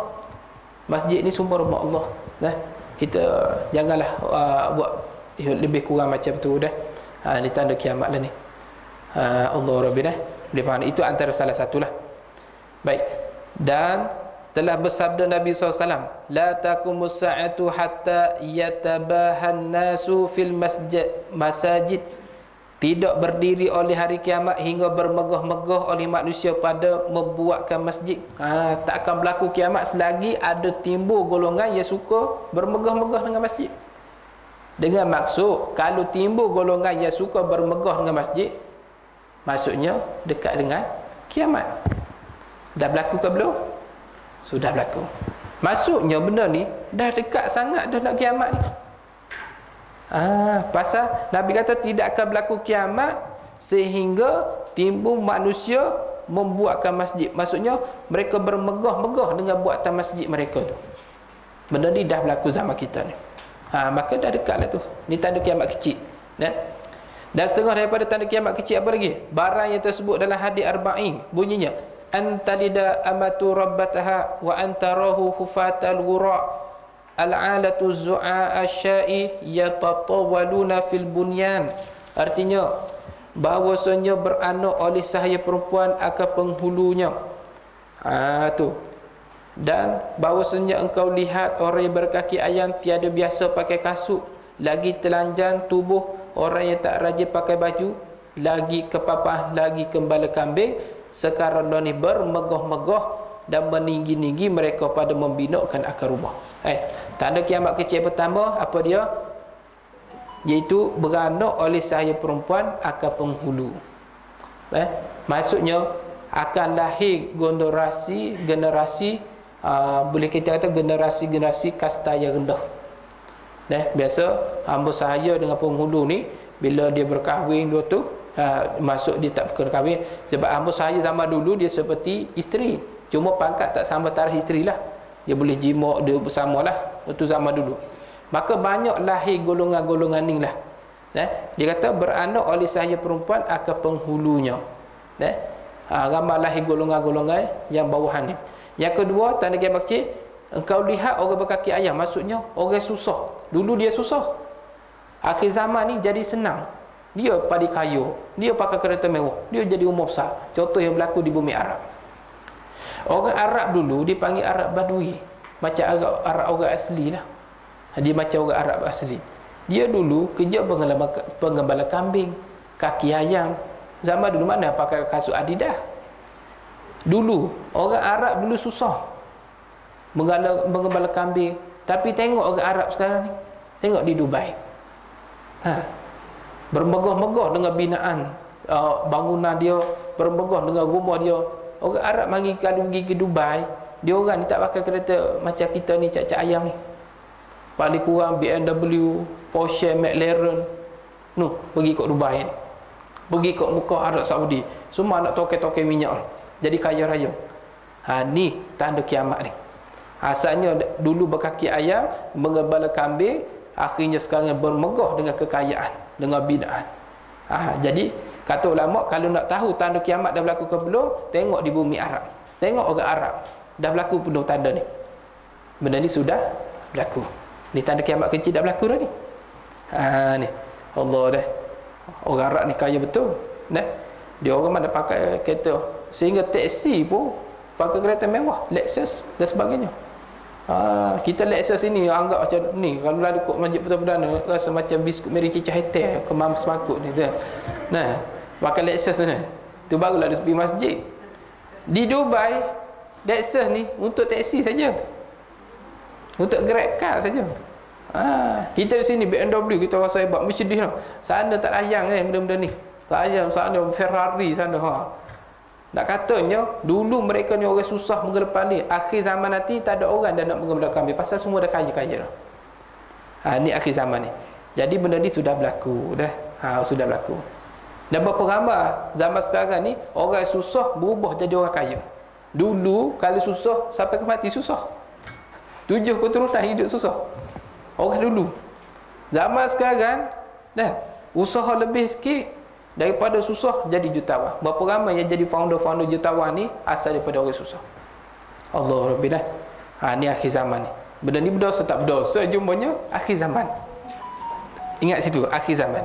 Masjid ni semua rumah Allah. Kita janganlah buat lebih kurang macam tu dah. Ni tanda kiamat lah ni. Allah Rabbi dah. Dia mana itu antara salah satulah. Baik. Dan telah bersabda Nabi SAW, la taqumus sa'atu hatta yatabahan nasu fil masajid. Tidak berdiri oleh hari kiamat hingga bermegah-megah oleh manusia pada membuatkan masjid. Tak akan berlaku kiamat selagi ada timbul golongan yang suka bermegah-megah dengan masjid. Dengan maksud, kalau timbul golongan yang suka bermegah dengan masjid, maksudnya dekat dengan kiamat. Dah berlaku ke belum? Sudah berlaku. Maksudnya benda ni dah dekat sangat dah nak kiamat ni. Pasal Nabi kata tidak akan berlaku kiamat sehingga timbul manusia membuatkan masjid. Maksudnya mereka bermegah-megah dengan buatan masjid mereka tu. Benda ni dah berlaku zaman kita ni. Maka dah dekat lah tu. Ni tanda kiamat kecil. Dan setengah daripada tanda kiamat kecil apa lagi? Barang yang tersebut dalam hadis arba'in bunyinya, antalida amatu rabbataha wa antarahu hufatal wura' al-alatu zu'a asyai yatatawaluna fil bunyan. Artinya bahawasanya beranak oleh sahaya perempuan akan penghulunya. Tu. Dan bahawasanya engkau lihat orang yang berkaki ayam tiada biasa pakai kasut, lagi telanjang tubuh orang yang tak rajin pakai baju, lagi kepapah, lagi gembala kambing. Sekarang ni bermegah-megah dan meninggi-tinggi mereka pada membinakan akar rumah. Tanda kiamat kecil pertama apa dia? Iaitu beranak oleh sahaya perempuan akan penghulu. Maksudnya akan lahir generasi boleh kita kata generasi kasta yang rendah. Biasa hamba sahaya dengan penghulu ni bila dia berkahwin dua tu masuk dia tak berkahwin. Sebab hamba sahaya zaman dulu dia seperti isteri, cuma pangkat tak sama tarikh isteri lah. Dia boleh jima, dia bersama lah. Itu zaman dulu. Maka banyak lahir golongan-golongan ni lah. Dia kata beranak oleh sahaya perempuan akan penghulunya. Ramai lahir golongan-golongan yang bawahan ni. Yang kedua, tanda kiamat kecil, engkau lihat orang berkaki ayam. Maksudnya orang susah. Dulu dia susah, akhir zaman ni jadi senang. dia pada kaya, dia pakai kereta mewah, dia jadi umur besar. Contoh yang berlaku di bumi Arab. Orang Arab dulu dipanggil Arab Badui, macam Arab orang asli lah. Dia macam orang Arab asli. Dia dulu kerja penggembala kambing, kaki ayam. Zaman dulu mana pakai kasut Adidas. Dulu orang Arab dulu susah menggembala kambing. Tapi tengok orang Arab sekarang ni, tengok di Dubai, bermegah-megah dengan binaan bangunan dia, bermegah dengan rumah dia. Orang Arab mari kalau pergi ke Dubai, dia orang ni tak pakai kereta macam kita ni cak-cak ayam ni. Paling kurang BMW, Porsche, McLaren. Pergi kat Dubai ni, pergi kat Mekah Arab Saudi, semua nak toke-toke minyak, jadi kaya raya. Ni tanda kiamat ni. Asalnya dulu berkaki ayam, menggembala kambing, akhirnya sekarang bermegah dengan kekayaan, dengan binaan. Jadi kata ulama, kalau nak tahu tanda kiamat dah berlaku ke belum, tengok di bumi Arab. Tengok orang Arab dah berlaku penuh tanda ni. Benda ni sudah berlaku. Ni tanda kiamat kecil dah berlaku dah ni. Ni Allah dah. Orang Arab ni kaya betul. Dia orang mana pakai kereta, sehingga taksi pun pakai kereta mewah, Lexus dan sebagainya. Kita Lexus ini anggap macam ni, kalau lalu kot Masjid Perdana rasa macam biskut Mary Cicah Hetel kemam semakut ni tu. Pakai Lexus ni, tu barulah dia pergi masjid. Di Dubai Lexus ni untuk taksi saja, untuk Grab car saja. Kita di sini BMW kita rasa hebat, Mercedes lah. Sana tak layang benda-benda ni. Sana Ferrari sana. Nak katanya dulu mereka ni orang susah menggelapkan ni. Akhir zaman nanti tak ada orang dah nak menggelapkan kambing, pasal semua dah kaya-kaya dah. Ni akhir zaman ni. Jadi benda ni sudah berlaku dah. Sudah berlaku. Dan berapa ramai zaman sekarang ni orang susah berubah jadi orang kaya. Dulu kalau susah sampai ke mati susah. 7 keturunan hidup susah. Orang dulu. Zaman sekarang dah usaha lebih sikit, daripada susah jadi jutawan. Berapa ramai yang jadi founder-founder jutawan ni asal daripada orang susah. Allah Rabbi dah. Ni akhir zaman ni. Benda ni berdosa tak berdosa, jumpanya akhir zaman. Ingat situ, akhir zaman.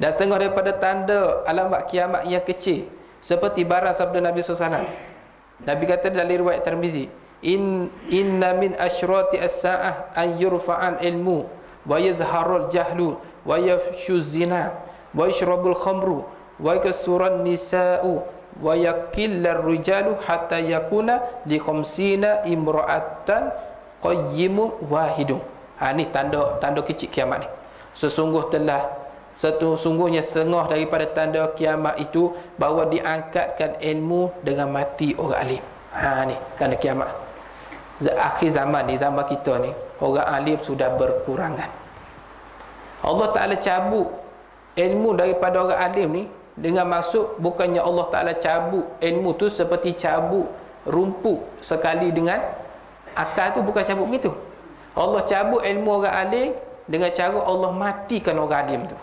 Dan setengah daripada tanda alamat kiamat yang kecil, seperti barang sabda Nabi SAW. Nabi kata dalam riwayat Tirmizi, inna min asyrati as-sa'ah an yurfa'al ilmu wa yazharul jahlu wa yafshuz zina wa yashrabul khamru wa yaksuran nisa'u wa yakillar rijalu hatta yakuna li khamsina imra'atan qayyimun wahidun. Ni tanda kecil kiamat ni. Sesungguhnya setengah daripada tanda kiamat itu bahawa diangkatkan ilmu dengan mati orang alim. Ni tanda kiamat. Akhir zaman ni, zaman kita ni, orang alim sudah berkurangan. Allah Ta'ala cabut ilmu daripada orang alim ni dengan maksud bukannya Allah Ta'ala cabut ilmu tu seperti cabut rumput sekali dengan akar tu, bukan cabut begitu. Allah cabut ilmu orang alim dengan cara Allah matikan orang alim tu.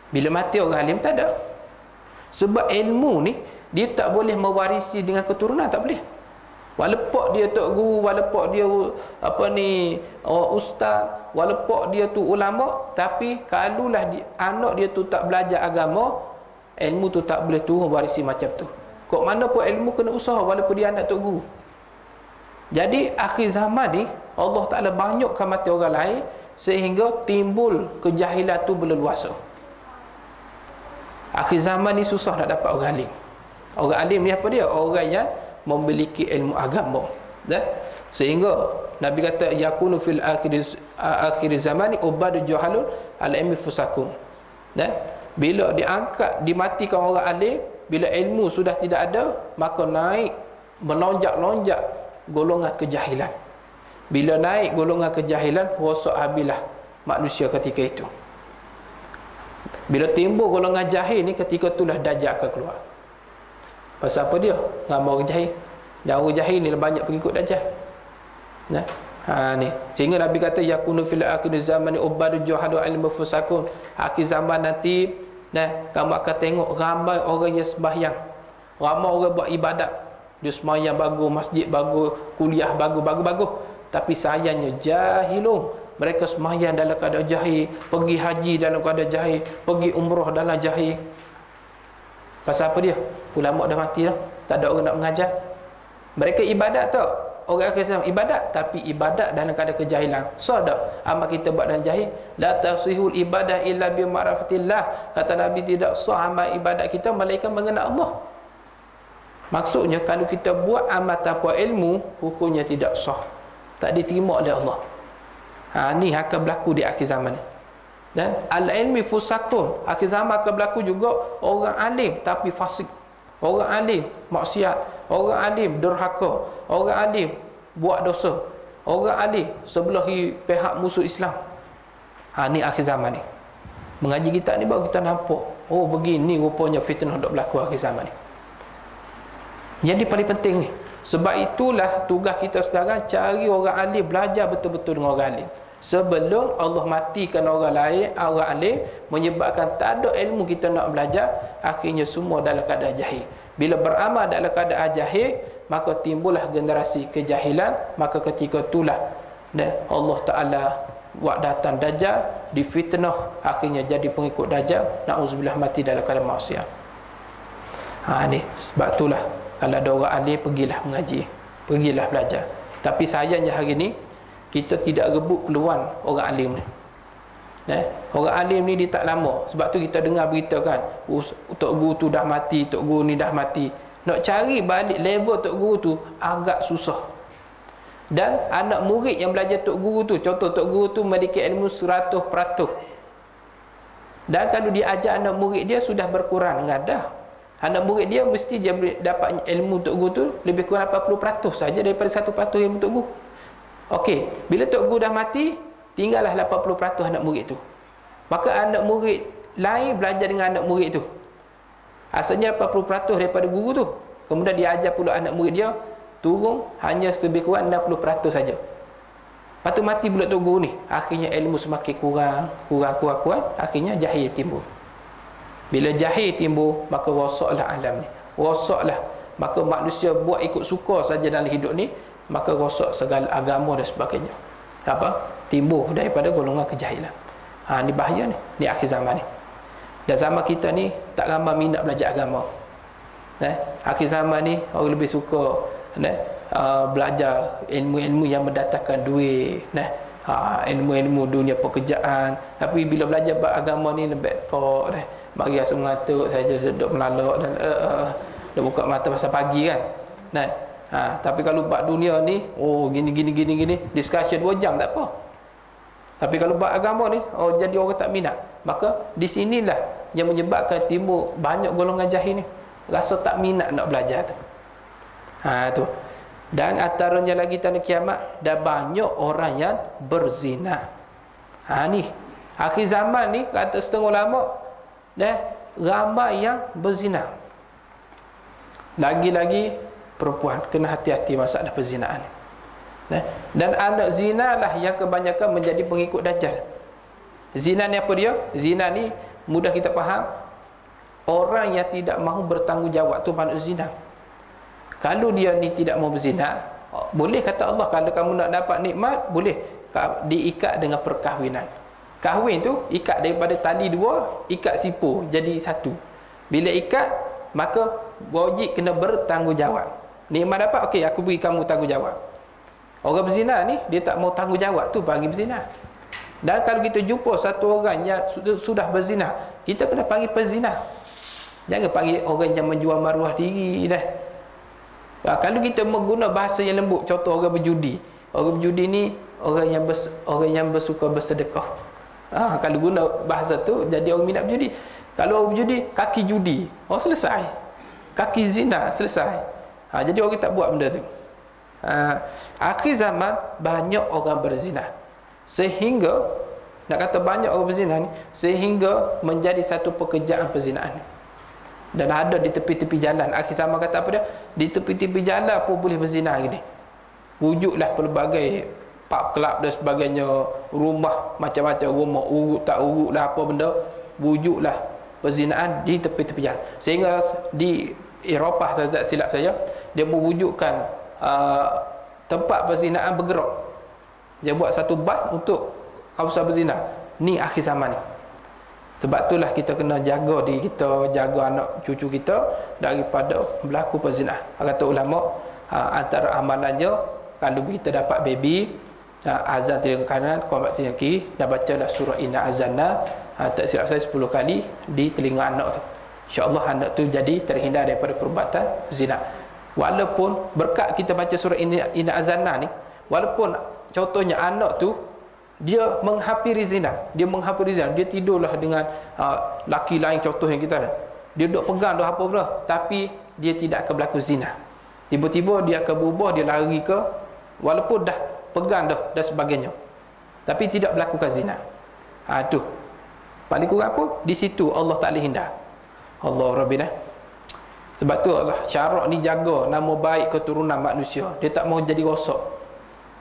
Bila mati orang alim tak ada. Sebab ilmu ni dia tak boleh mewarisi dengan keturunan, tak boleh. Walaupun dia tok guru, walaupun dia ustaz, walaupun dia tu ulama, tapi kalaulah anak dia tu tak belajar agama, ilmu tu tak boleh turun warisi macam tu. Kok mana pun ilmu kena usaha walaupun dia anak tok guru. Jadi akhir zaman ni Allah Ta'ala banyakkan mati orang lain sehingga timbul kejahilan tu berleluasa. Akhir zaman ni susah nak dapat orang alim. Orang alim ni apa dia? Orang yang memiliki ilmu agama. Sehingga Nabi kata yakunu fil akhir zamani ubadu juhalun al ilmi fusakum. Bila diangkat, dimatikan orang alim, bila ilmu sudah tidak ada, maka naik melonjak-lonjak golongan kejahilan. Bila naik golongan kejahilan, rosak habislah manusia ketika itu. Bila timbul golongan jahil ni, ketika itulah Dajjal akan keluar. Pasal apa dia? Ramai orang jahil. Dan orang jahil ni banyak pengikut Dajjal. Ni. Sehingga Nabi kata yakunu fil akhir zaman ubadu juhadu ilmu fusakun. Akhir zaman nanti, kamu akan tengok ramai orang yang sembahyang, ramai orang buat ibadat, dia sembahyang bagus, masjid bagus, kuliah bagus, tapi sayangnya jahilun, mereka sembahyang dalam keadaan jahil, pergi haji dalam keadaan jahil, pergi umrah dalam jahil. Pasal apa dia? Ulama dah mati dah, tak ada orang nak mengajar. Mereka ibadat tak? Orang akhir zaman ibadat, tapi ibadat dalam keadaan kejahilan. So tak amal kita buat dalam jahil? La tasihul ibadah illa bi ma'rifatillah. Kata Nabi, tidak sah amal ibadat kita melainkan mengenal Allah. Maksudnya kalau kita buat amal tanpa ilmu, hukumnya tidak sah, tak diterima oleh Allah. Ni akan berlaku di akhir zaman ni. Dan al-ilmi fusakun, akhir zaman akan berlaku juga orang alim tapi fasik, orang alim maksiat, orang alim derhaka, orang alim buat dosa, orang alim sebelahi pihak musuh Islam. Ni akhir zaman ni. Mengaji kita ni baru kita nampak, oh begini rupanya fitnah dok berlaku akhir zaman ni. Jadi paling penting ni. Sebab itulah tugas kita sekarang cari orang alim, belajar betul-betul dengan orang alim. Sebelum Allah matikan orang lain, orang alim, menyebabkan tak ada ilmu kita nak belajar, akhirnya semua dalam keadaan jahil. Bila beramal dalam keadaan jahil, maka timbullah generasi kejahilan. Maka ketika itulah Allah Ta'ala buat datang Dajjal, difitnah, akhirnya jadi pengikut Dajjal, na'udzubillah, mati dalam keadaan maksiat. Ni sebab itulah kalau ada orang alim, pergilah mengaji, pergilah belajar. Tapi sayangnya hari ni kita tidak rebut peluang orang alim ni. Orang alim ni dia tak lama. Sebab tu kita dengar berita kan, Tok Guru tu dah mati, Tok Guru ni dah mati. Nak cari balik level Tok Guru tu agak susah. Dan anak murid yang belajar Tok Guru tu, contoh Tok Guru tu memiliki ilmu 100%. Dan kalau dia ajar anak murid dia sudah berkurang, ngadah. Anak murid dia mesti dia dapat ilmu Tok Guru tu lebih kurang 80% saja daripada 1% ilmu Tok Guru. Okey, bila Tok Guru dah mati, tinggallah 80% anak murid tu. Maka anak murid lain belajar dengan anak murid tu. Asalnya 80% daripada guru tu. Kemudian dia ajar pula anak murid dia, turun hanya lebih kurang 60% saja. Lepas tu mati pula Tok Guru ni. Akhirnya ilmu semakin kurang, akhirnya jahil timbul. Bila jahil timbul, maka rosaklah alam ni. Rosaklah. Maka manusia buat ikut suka saja dalam hidup ni, maka rosak segala agama dan sebagainya. Apa? Timbul daripada golongan kejahilan. Ni bahaya ni. Ni akhir zaman ni. Dan zaman kita ni tak ramai minat belajar agama. Akhir zaman ni orang lebih suka belajar ilmu-ilmu yang mendatangkan duit, ilmu-ilmu dunia pekerjaan. Tapi bila belajar agama ni lebih tok mari asal mengatuk saja duduk melalak dan dah buka mata pasal pagi kan. Tapi kalau bab dunia ni, gini discussion 2 jam tak apa. Tapi kalau bab agama ni, jadi orang tak minat. Maka di sinilah yang menyebabkan timbul banyak golongan jahil ni, rasa tak minat nak belajar tu. Tu. Dan antaranya lagi tanda kiamat, dah banyak orang yang berzina. Ni akhir zaman ni kata setengah ulama, ramai yang berzina. Lagi-lagi perempuan kena hati-hati masalah perzinaan. Dan anak zina lah yang kebanyakan menjadi pengikut Dajjal. Zina ni apa dia? Zina ni mudah kita faham, orang yang tidak mahu bertanggungjawab tu maksud zina. Kalau dia ni tidak mahu berzina, boleh kata Allah, kalau kamu nak dapat nikmat, boleh diikat dengan perkahwinan. Kahwin tu ikat daripada tali 2, ikat sipu jadi 1. Bila ikat, maka wajib kena bertanggungjawab. Nikmat dapat, okey aku beri kamu tanggungjawab. Orang berzina ni dia tak mau tanggungjawab tu bagi berzina. Dan kalau kita jumpa satu orang yang sudah berzina, kita kena panggil pezina. Jangan panggil orang yang menjual maruah diri dah. Kalau kita mengguna bahasa yang lembut, contoh orang berjudi. Orang berjudi ni orang yang bersuka bersedekah. Kalau guna bahasa tu jadi orang minat berjudi. Kalau orang berjudi, kaki judi, selesai. Kaki zina, selesai. Jadi orang tak buat benda tu. Akhir zaman banyak orang berzina, sehingga nak kata banyak orang berzina ni, sehingga menjadi satu pekerjaan perzinaan. Dan ada di tepi-tepi jalan. Akhir zaman kata apa dia? Di tepi-tepi jalan pun boleh berzina gini. Wujudlah pelbagai pub club dan sebagainya, rumah macam-macam rumah, urut tak urut lah apa benda, wujudlah perzinaan di tepi-tepi jalan. Sehingga di Eropah, tak silap saya, dia mewujudkan tempat perzinaan bergerak. Dia buat satu bas untuk hausa berzina. Ni akhir zaman ni. Sebab itulah kita kena jaga diri kita, jaga anak cucu kita daripada berlaku perzinahan. Kata ulama, antara amalannya kalau kita dapat baby, azan telinga kanan, qomat telinga kiri, dan bacalah surah Inna Azanna, tak silap saya 10 kali di telinga anak tu. InsyaAllah anak tu jadi terhindar daripada perbuatan zina. Walaupun berkat kita baca surah Inna Azanna ni, walaupun contohnya anak tu dia menghampiri zina, dia tidurlah dengan laki lain, contohnya kita dah, dia duduk pegang dah apa pula, tapi dia tidak akan berlaku zina. Tiba-tiba dia akan berubah, dia lari ke, walaupun dah pegang dah dan sebagainya, tapi tidak melakukan zina. Tu paling kurang apa? Di situ Allah tak boleh hindar. Allah Rabbina. Sebab tu Allah syarak ni jaga nama baik keturunan manusia. Dia tak mau jadi rosak.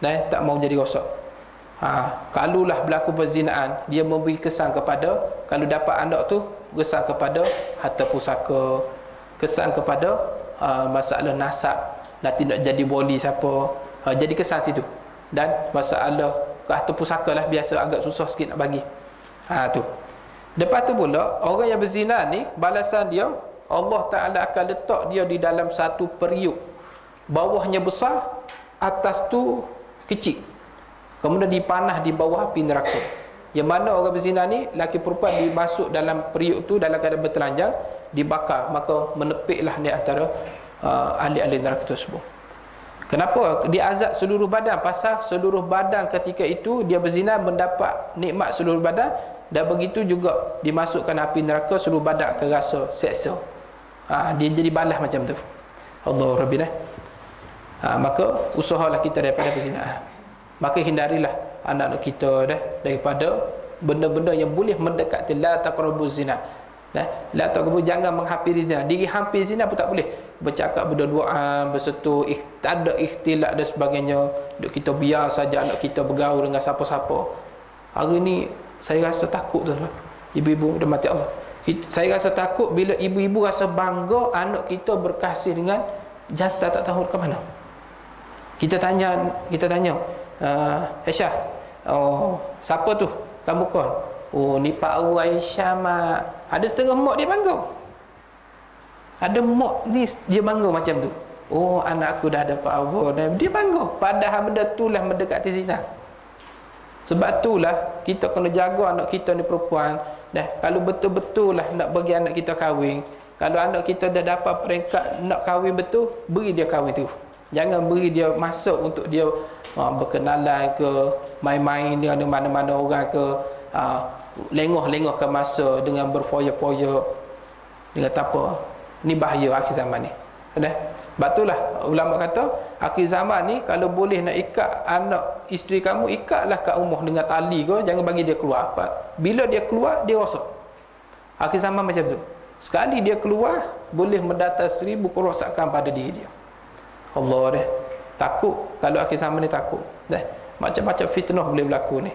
Tak mau jadi rosak. Kalulah berlaku perzinahan, dia memberi kesan kepada, kalau dapat anak tu, kesan kepada harta pusaka, kesan kepada masalah nasab, nanti nak jadi wali siapa, jadi kesan situ. Dan masalah harta pusaka lah, biasa agak susah sikit nak bagi. Tu. Lepas tu pula, orang yang berzina ni, balasan dia, Allah Ta'ala akan letak dia di dalam satu periuk. Bawahnya besar, atas tu kecil. Kemudian dipanah di bawah api neraka. Yang mana orang berzina ni, laki perempuan dimasuk dalam periuk tu dalam keadaan bertelanjang, dibakar, maka menepiklah di antara ahli-ahli neraka tersebut. Kenapa diazab seluruh badan? Pasal seluruh badan ketika itu dia berzina mendapat nikmat seluruh badan, dan begitu juga dimasukkan api neraka, seluruh badan akan rasa seksa. Dia jadi balas macam tu. Allah Rabbina. Maka usahalah kita daripada perzinahan. Maka hindarilah anak-anak kita daripada benda-benda yang boleh mendekati. La taqrabuz zina. La taqrabu, jangan menghampiri zina. Diri hampir zina pun tak boleh. Bercakap berdua-duaan, bersetu, tak ada ikhtilat dan sebagainya. Kita biar saja anak kita bergaul dengan siapa-siapa. Hari ni saya rasa takut tuan-tuan, ibu-ibu dan mati Allah. Saya rasa takut bila ibu-ibu rasa bangga anak kita berkasih dengan jantan tak tahu ke mana. Kita tanya, Aisyah, siapa tu? Kamu bukan? Ni Pak Aisyah mak. Ada setengah mak dia bangga. Ada mak ni dia bangga macam tu. Anak aku dah ada Pak Abu, dia bangga. Padahal benda itulah mendekati zina. Sebab itulah kita kena jaga anak kita ni perempuan. Kalau betul-betul lah nak bagi anak kita kahwin, kalau anak kita dah dapat peringkat nak kahwin betul, beri dia kahwin tu. Jangan beri dia masuk untuk dia berkenalan ke, main-main dengan mana-mana orang ke, lengah-lengah ke masa dengan berfoya-foya dengan tak apa. Ni bahaya akhir zaman ni. Sebab itulah ulama kata akhir zaman ni kalau boleh nak ikat anak isteri kamu, ikatlah kat rumah dengan tali ke, jangan bagi dia keluar. Bila dia keluar, dia rosak. Akhir zaman macam tu. Sekali dia keluar, boleh mendata 1000 kerosakan pada diri dia. Allah takut kalau akhir zaman ni, takut. Macam-macam fitnah boleh berlaku ni.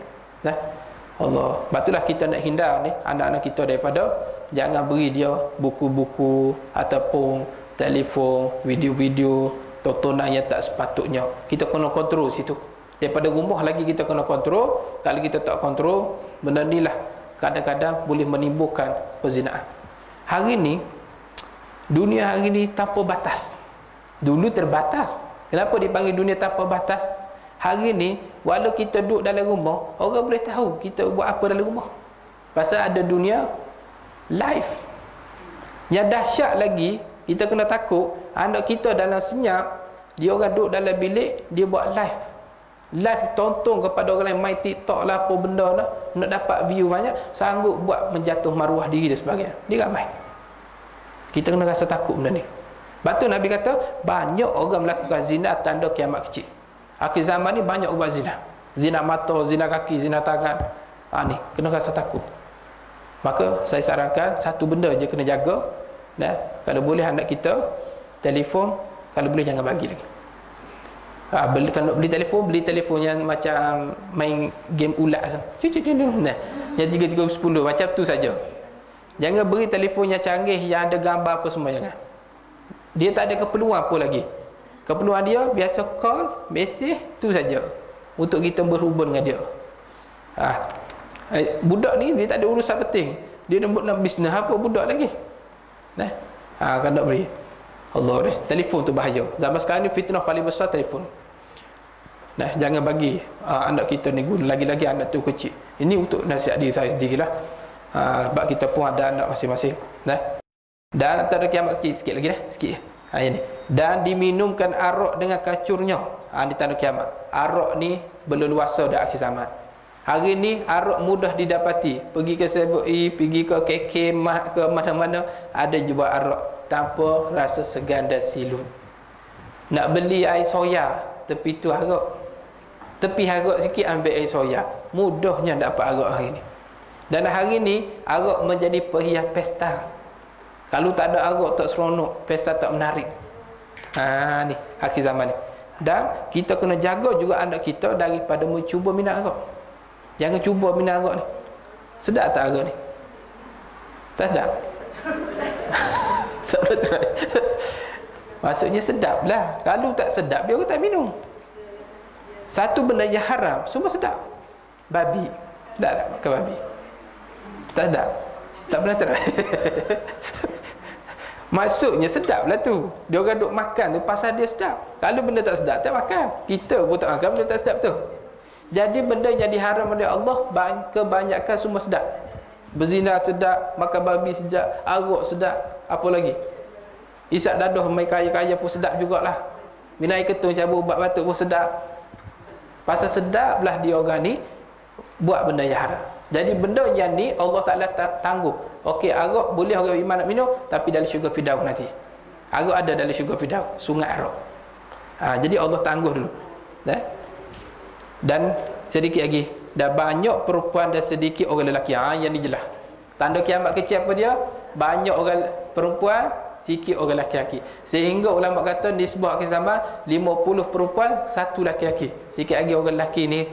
Allah. Sebab itulah kita nak hindar ni anak-anak kita daripada, jangan beri dia buku-buku ataupun telefon, video-video, tontonan yang tak sepatutnya. Kita kena kontrol situ. Daripada rumah lagi kita kena kontrol. Kalau kita tak kontrol, benda ni lah kadang-kadang boleh menimbulkan perzinahan. Hari ni, dunia hari ni tanpa batas. Dulu terbatas. Kenapa dipanggil dunia tanpa batas? Hari ni, walau kita duduk dalam rumah, orang boleh tahu kita buat apa dalam rumah. Pasal ada dunia live. Yang dahsyat lagi, kita kena takut anak kita dalam senyap, dia orang duduk dalam bilik, dia buat live. Live tonton kepada orang lain, main TikTok lah apa benda lah, nak dapat view banyak, sanggup buat menjatuh maruah diri dan sebagainya. Dia ramai. Kita kena rasa takut benda ni. Sebab tu Nabi kata, banyak orang melakukan zina tanda kiamat kecil. Akhir zaman ni banyak buat zina. Zina mata, zina kaki, zina tangan. Ni, kena rasa takut. Maka saya sarankan satu benda je kena jaga. Kalau boleh anak kita telefon, kalau boleh jangan bagi lagi. Kalau beli telefon yang macam main game ulat tu. Yang 3-3-10 macam tu saja. Jangan beri telefon yang canggih yang ada gambar apa semua, jangan. Dia tak ada keperluan apa lagi. Keperluan dia biasa call, mesej tu saja untuk kita berhubung dengan dia. Budak ni dia tak ada urusan penting. Dia nak bisnes apa budak lagi. Nah. Kan nak beri. Allah ni, telefon tu bahaya. Zaman sekarang ni fitnah paling besar telefon. Nah, jangan bagi anak kita ni guna, lagi-lagi anak tu kecil. Ini untuk nasihat diri saya sendirilah. Sebab kita pun ada anak masing-masing. Nah. Dan antara kiamat kecil sikit lagi dah, sikit. Ini. Dan diminumkan arak dengan kacurnya. Di tanda kiamat. Arak ni berleluasa dah akhir zaman. Hari ni arak mudah didapati. Pergi ke 7E, pergi ke KK, ke mana-mana ada jual arak tanpa rasa segan dan silu. Nak beli air soya, tepi tu arak. Tepi arak sikit ambil air soya. Mudahnya dapat arak hari ni. Dan hari ni arak menjadi perhias pesta. Kalau tak ada arak tak seronok, pesta tak menarik. Ni akhir zaman ni. Dan kita kena jaga juga anak kita daripada mencuba minat arak. Jangan cuba minat arak ni. Sedap tak arak ni? Tak sedap? Tak boleh try. Maksudnya sedap lah. Kalau tak sedap, dia orang tak minum. Satu benda yang haram, semua sedap. Babi. Sedap tak makan babi? Tak sedap? Tak pernah try. Maksudnya sedap lah tu. Dia orang duk makan tu pasal dia sedap. Kalau benda tak sedap, tak makan. Kita pun tak makan benda tak sedap tu. Jadi benda yang diharam oleh Allah kebanyakan semua sedap. Berzina sedap, makan babi sedap, arak sedap, apa lagi? Isap dadah main kaya-kaya pun sedap jugalah. Minum air ketung cabut ubat batuk pun sedap. Pasal sedaplah dia orang ni buat benda yang haram. Jadi benda yang ni Allah Ta'ala tangguh. Okey, arak boleh orang iman nak minum, tapi dalam syurga Firdaus nanti. Arak ada dalam syurga Firdaus, sungai arak. Jadi Allah tangguh dulu. Dan sedikit lagi, dah banyak perempuan dan sedikit orang lelaki. Yang ni jelas. Tanda kiamat kecil apa dia? Banyak orang perempuan, sikit orang lelaki. Sehingga ulama kata nisbah akhir zaman 50 perempuan, 1 lelaki. Sikit lagi orang lelaki ni,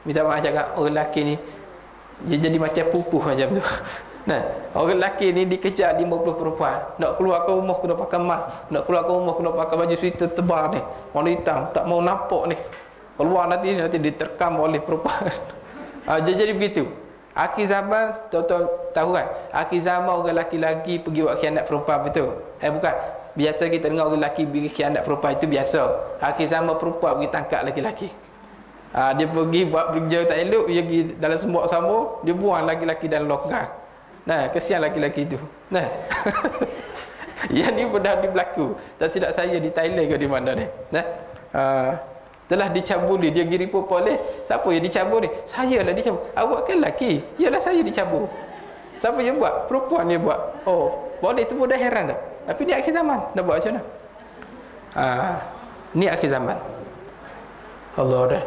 minta maaf cakap, orang lelaki ni dia jadi macam pupuh macam tu. Nah, orang lelaki ni dikejar 50 perempuan. Nak keluar ke rumah kena pakai mask, nak keluar ke rumah kena pakai baju sweater tebal ni, warna hitam, tak mau nampak ni. Keluar nanti diterkam oleh perempuan. Jadi begitu. Akhir zaman, tahu kan? Akhir zaman orang lelaki-lelaki pergi buat khianat perempuan, betul? Bukan. Biasa kita dengar orang lelaki pergi khianat perempuan, itu biasa. Akhir zaman perempuan pergi tangkap lelaki-lelaki. Dia pergi buat kerja tak elok, dia pergi dalam sembok sambung, dia buang lelaki-lelaki dalam longkang. Nah, kesian lelaki-lelaki itu. Nah. Yang ni pernah berlaku. Tak silap saya di Thailand ke di mana ni. Nah. Telah dicabuli, dia giri perempuan oleh siapa yang dicabur ni? Saya lah dicabur. Awak kan lelaki? Yalah saya dicabur. Siapa yang buat? Perempuan yang buat. Oh, boleh tu pun dah heran dah. Tapi ni akhir zaman, nak buat macam mana? Ni akhir zaman. Allah dah.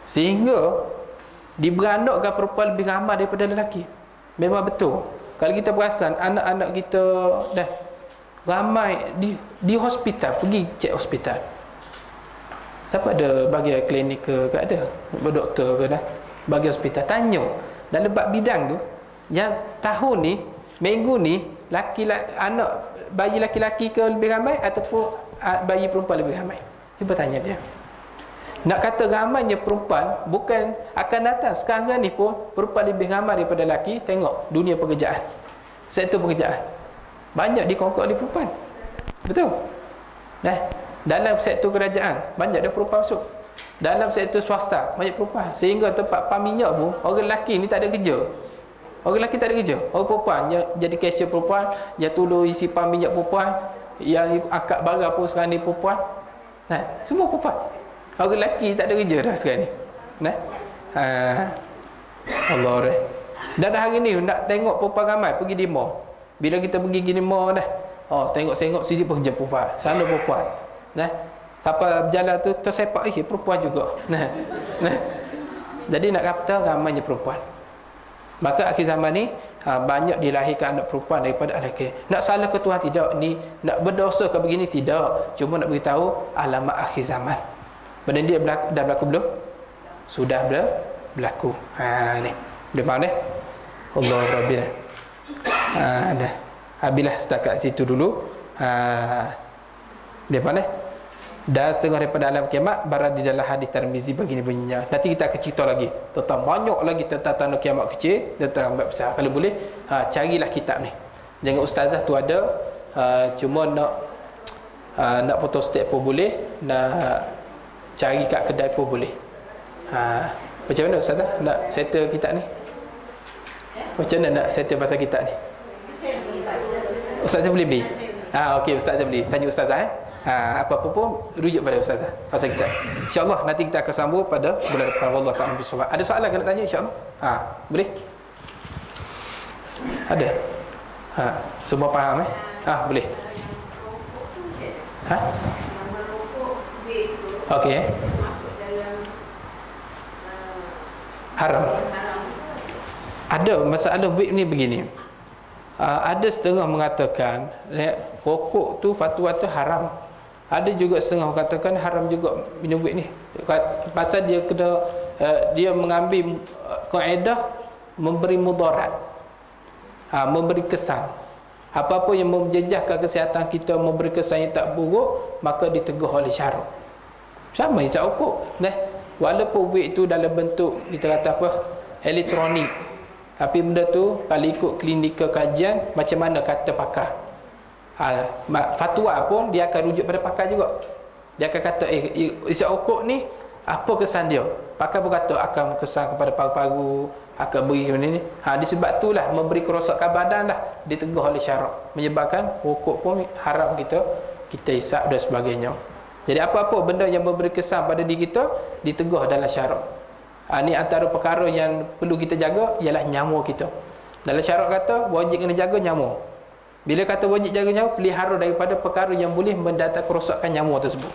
Sehingga diberanakkan perempuan lebih ramai daripada lelaki. Memang betul. Kalau kita perasan anak-anak kita dah ramai di hospital, pergi cek hospital. Siapa ada bahagian klinik ke ada? Doktor ke dah? Bahagian hospital. Tanya. Dalam bab bidang tu, yang tahun ni, minggu ni, anak bayi laki-laki ke lebih ramai ataupun bayi perempuan lebih ramai? Cuba tanya dia. Nak kata ramainya perempuan, bukan akan datang. Sekarang ni pun, perempuan lebih ramai daripada lelaki. Tengok dunia pekerjaan. Sektor pekerjaan. Banyak dikongkok oleh perempuan. Betul? Dalam sektor kerajaan banyak dah perempuan masuk. Dalam sektor swasta banyak perempuan. Sehingga tempat pam minyak pun orang lelaki ni tak ada kerja. Orang lelaki tak ada kerja. Orang perempuan yang jadi cashier perempuan, yang tolong isi pam minyak perempuan, yang angkat barang pun sekarang ni perempuan. Semua perempuan. Orang lelaki tak ada kerja dah sekarang ni. Allah dah. Dan hari ni nak tengok perempuan ramai pergi demo. Bila kita pergi demo dah, tengok sini pekerja perempuan, sana perempuan. Siapa berjalan tu tersepak perempuan juga. Jadi nak kata ramainya perempuan. Maka akhir zaman ni banyak dilahirkan anak perempuan daripada anak lelaki. Nak salah ke Tuhan tidak, ni nak berdosa ke begini tidak. Cuma nak beritahu alamat akhir zaman. Benda ni dah berlaku belum? Sudah berlaku. Ni. Dia faham dah? Allah Rabbil. Dah. Habislah setakat situ dulu. Dia faham dah? Dan setengah daripada alam kiamat barang di dalam hadis Tirmizi begini bunyinya. Nanti kita akan cerita lagi tentang banyak lagi tentang tanda kiamat kecil dan tanda besar. Kalau boleh carilah kitab ni. Jangan ustazah tu ada, cuma nak photostat pun boleh, nak cari kat kedai pun boleh. Macam mana ustazah nak settle kitab ni? Macam mana nak settle pasal kitab ni? Ustazah boleh beli? Okey, ustazah beli. Tanya ustazah apa-apa pun rujuk pada ustazah pasal kita. InsyaAllah nanti kita akan sambung pada bulan depan. Wallahu ta'ala bisawab. Ada soalan nak tanya insyaAllah? Boleh? Ada? Semua faham boleh. Okey. Haram. Ada masalah vape ni begini. Ada setengah mengatakan rokok tu fatwa tu haram. Ada juga setengah mengatakan haram juga minum vape ni. Pasal dia kena dia mengambil kaedah memberi mudarat. Memberi kesan. Apa-apa yang menjejaskan kesihatan kita, memberi kesan yang tak buruk, maka ditegur oleh syarak. Sama hisap rokok. Walaupun vape tu dalam bentuk kita kata apa? Elektronik. Tapi benda tu kalau ikut klinikal kajian, macam mana kata pakar, fatwa pun dia akan rujuk pada pakar juga. Dia akan kata isap rokok ni apa kesan dia. Pakar pun kata akan kesan kepada paru-paru, akan beri benda ni. Disebab itulah memberi kerosakan badan lah ditegur oleh syarak, menyebabkan rokok pun haram kita isap dan sebagainya. Jadi apa-apa benda yang memberi kesan pada diri kita ditegur dalam syarak. Ini antara perkara yang perlu kita jaga ialah nyamuk kita. Dalam syarat kata wajib kena jaga nyamuk. Bila kata wajib jaga nyamuk, pelihara daripada perkara yang boleh mendatang kerosakan nyamuk tersebut,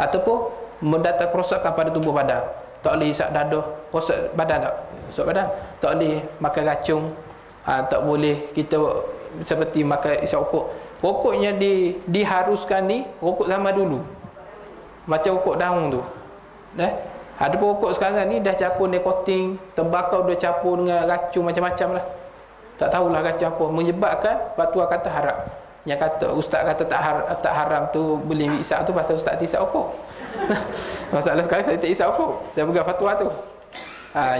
ataupun mendatang kerosakan pada tubuh badan. Tak boleh isap dadah, rosak badan tak? Rosak badan. Tak boleh makan racun. Tak boleh kita seperti makan isap rokok. Rokok yang diharuskan ni rokok zaman dulu. Macam rokok daun tu. Ada pokok sekarang ni dah campur nikotin, tembakau dah campur dengan racun macam-macam lah. Tak tahulah racun apa, menyebabkan fatwa kata haram. Yang kata ustaz kata tak haram tu boleh isap tu pasal ustaz tak isap rokok. Masalah sekarang saya tak isap rokok. Saya pegang fatwa tu.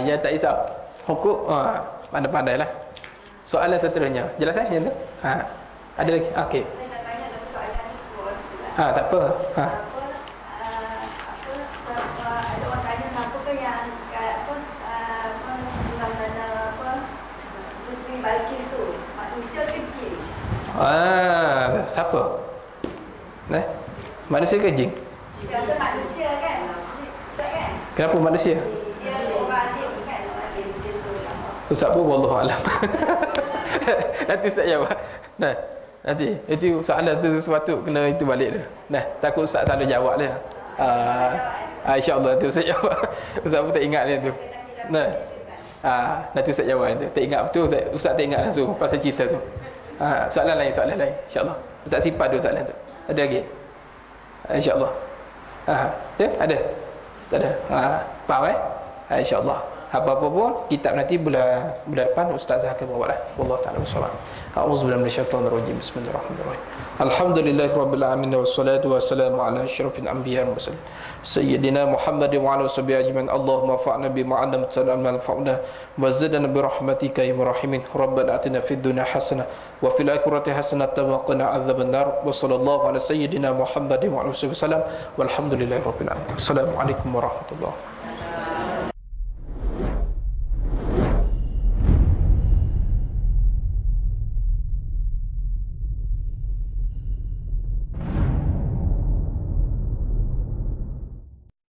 Yang tak isap rokok, pandai-pandailah. Soalan seterusnya. Jelas yang tu? Ada lagi? Okey. Tak apa. Siapa? Manusia ke jin? Dia rasa manusia kan? Kenapa manusia? Dia orang alim kan? Orang alim dia tu. Ustaz pun wallahualam. Nanti Ustaz jawab. Nanti itu soalan tu sepatut kena itu balik tu. Takut Ustaz salah jawab dia. InsyaAllah nanti Ustaz jawab. Ustaz pun tak ingat dia tu. Nanti Ustaz jawab tu. Tak ingat betul, Ustaz tak ingat langsung pasal cerita tu. Soalan lain insya-Allah. Ustaz simpan dulu soalan tu. Ada lagi? Insya-Allah. Ada? Tak ada. Faham insya-Allah. Apa-apa pun kitab nanti bulan depan ustazah akan bawa lah. Wallahu ta'ala bissawab. A'udzubillahi minasyaitonir rajim. Bismillahirrahmanirrahim. Alhamdulillahirabbil alamin wassalatu wassalamu ala asyrafil anbiya'i wal mursalin sayyidina Muhammadin wa ala sahbihi ajmain. Allahumma fa'na bima 'allamtana wa anfa'na wa zidna bi rahmatika ya rahimin. Rabbana atina fid dunya hasanah wa fil akhirati hasanah wa qina adzabannar. Wa sallallahu ala sayyidina Muhammadin wa ala alihi wasallam. Walhamdulillahirabbil alamin. Assalamualaikum warahmatullahi wabarakatuh.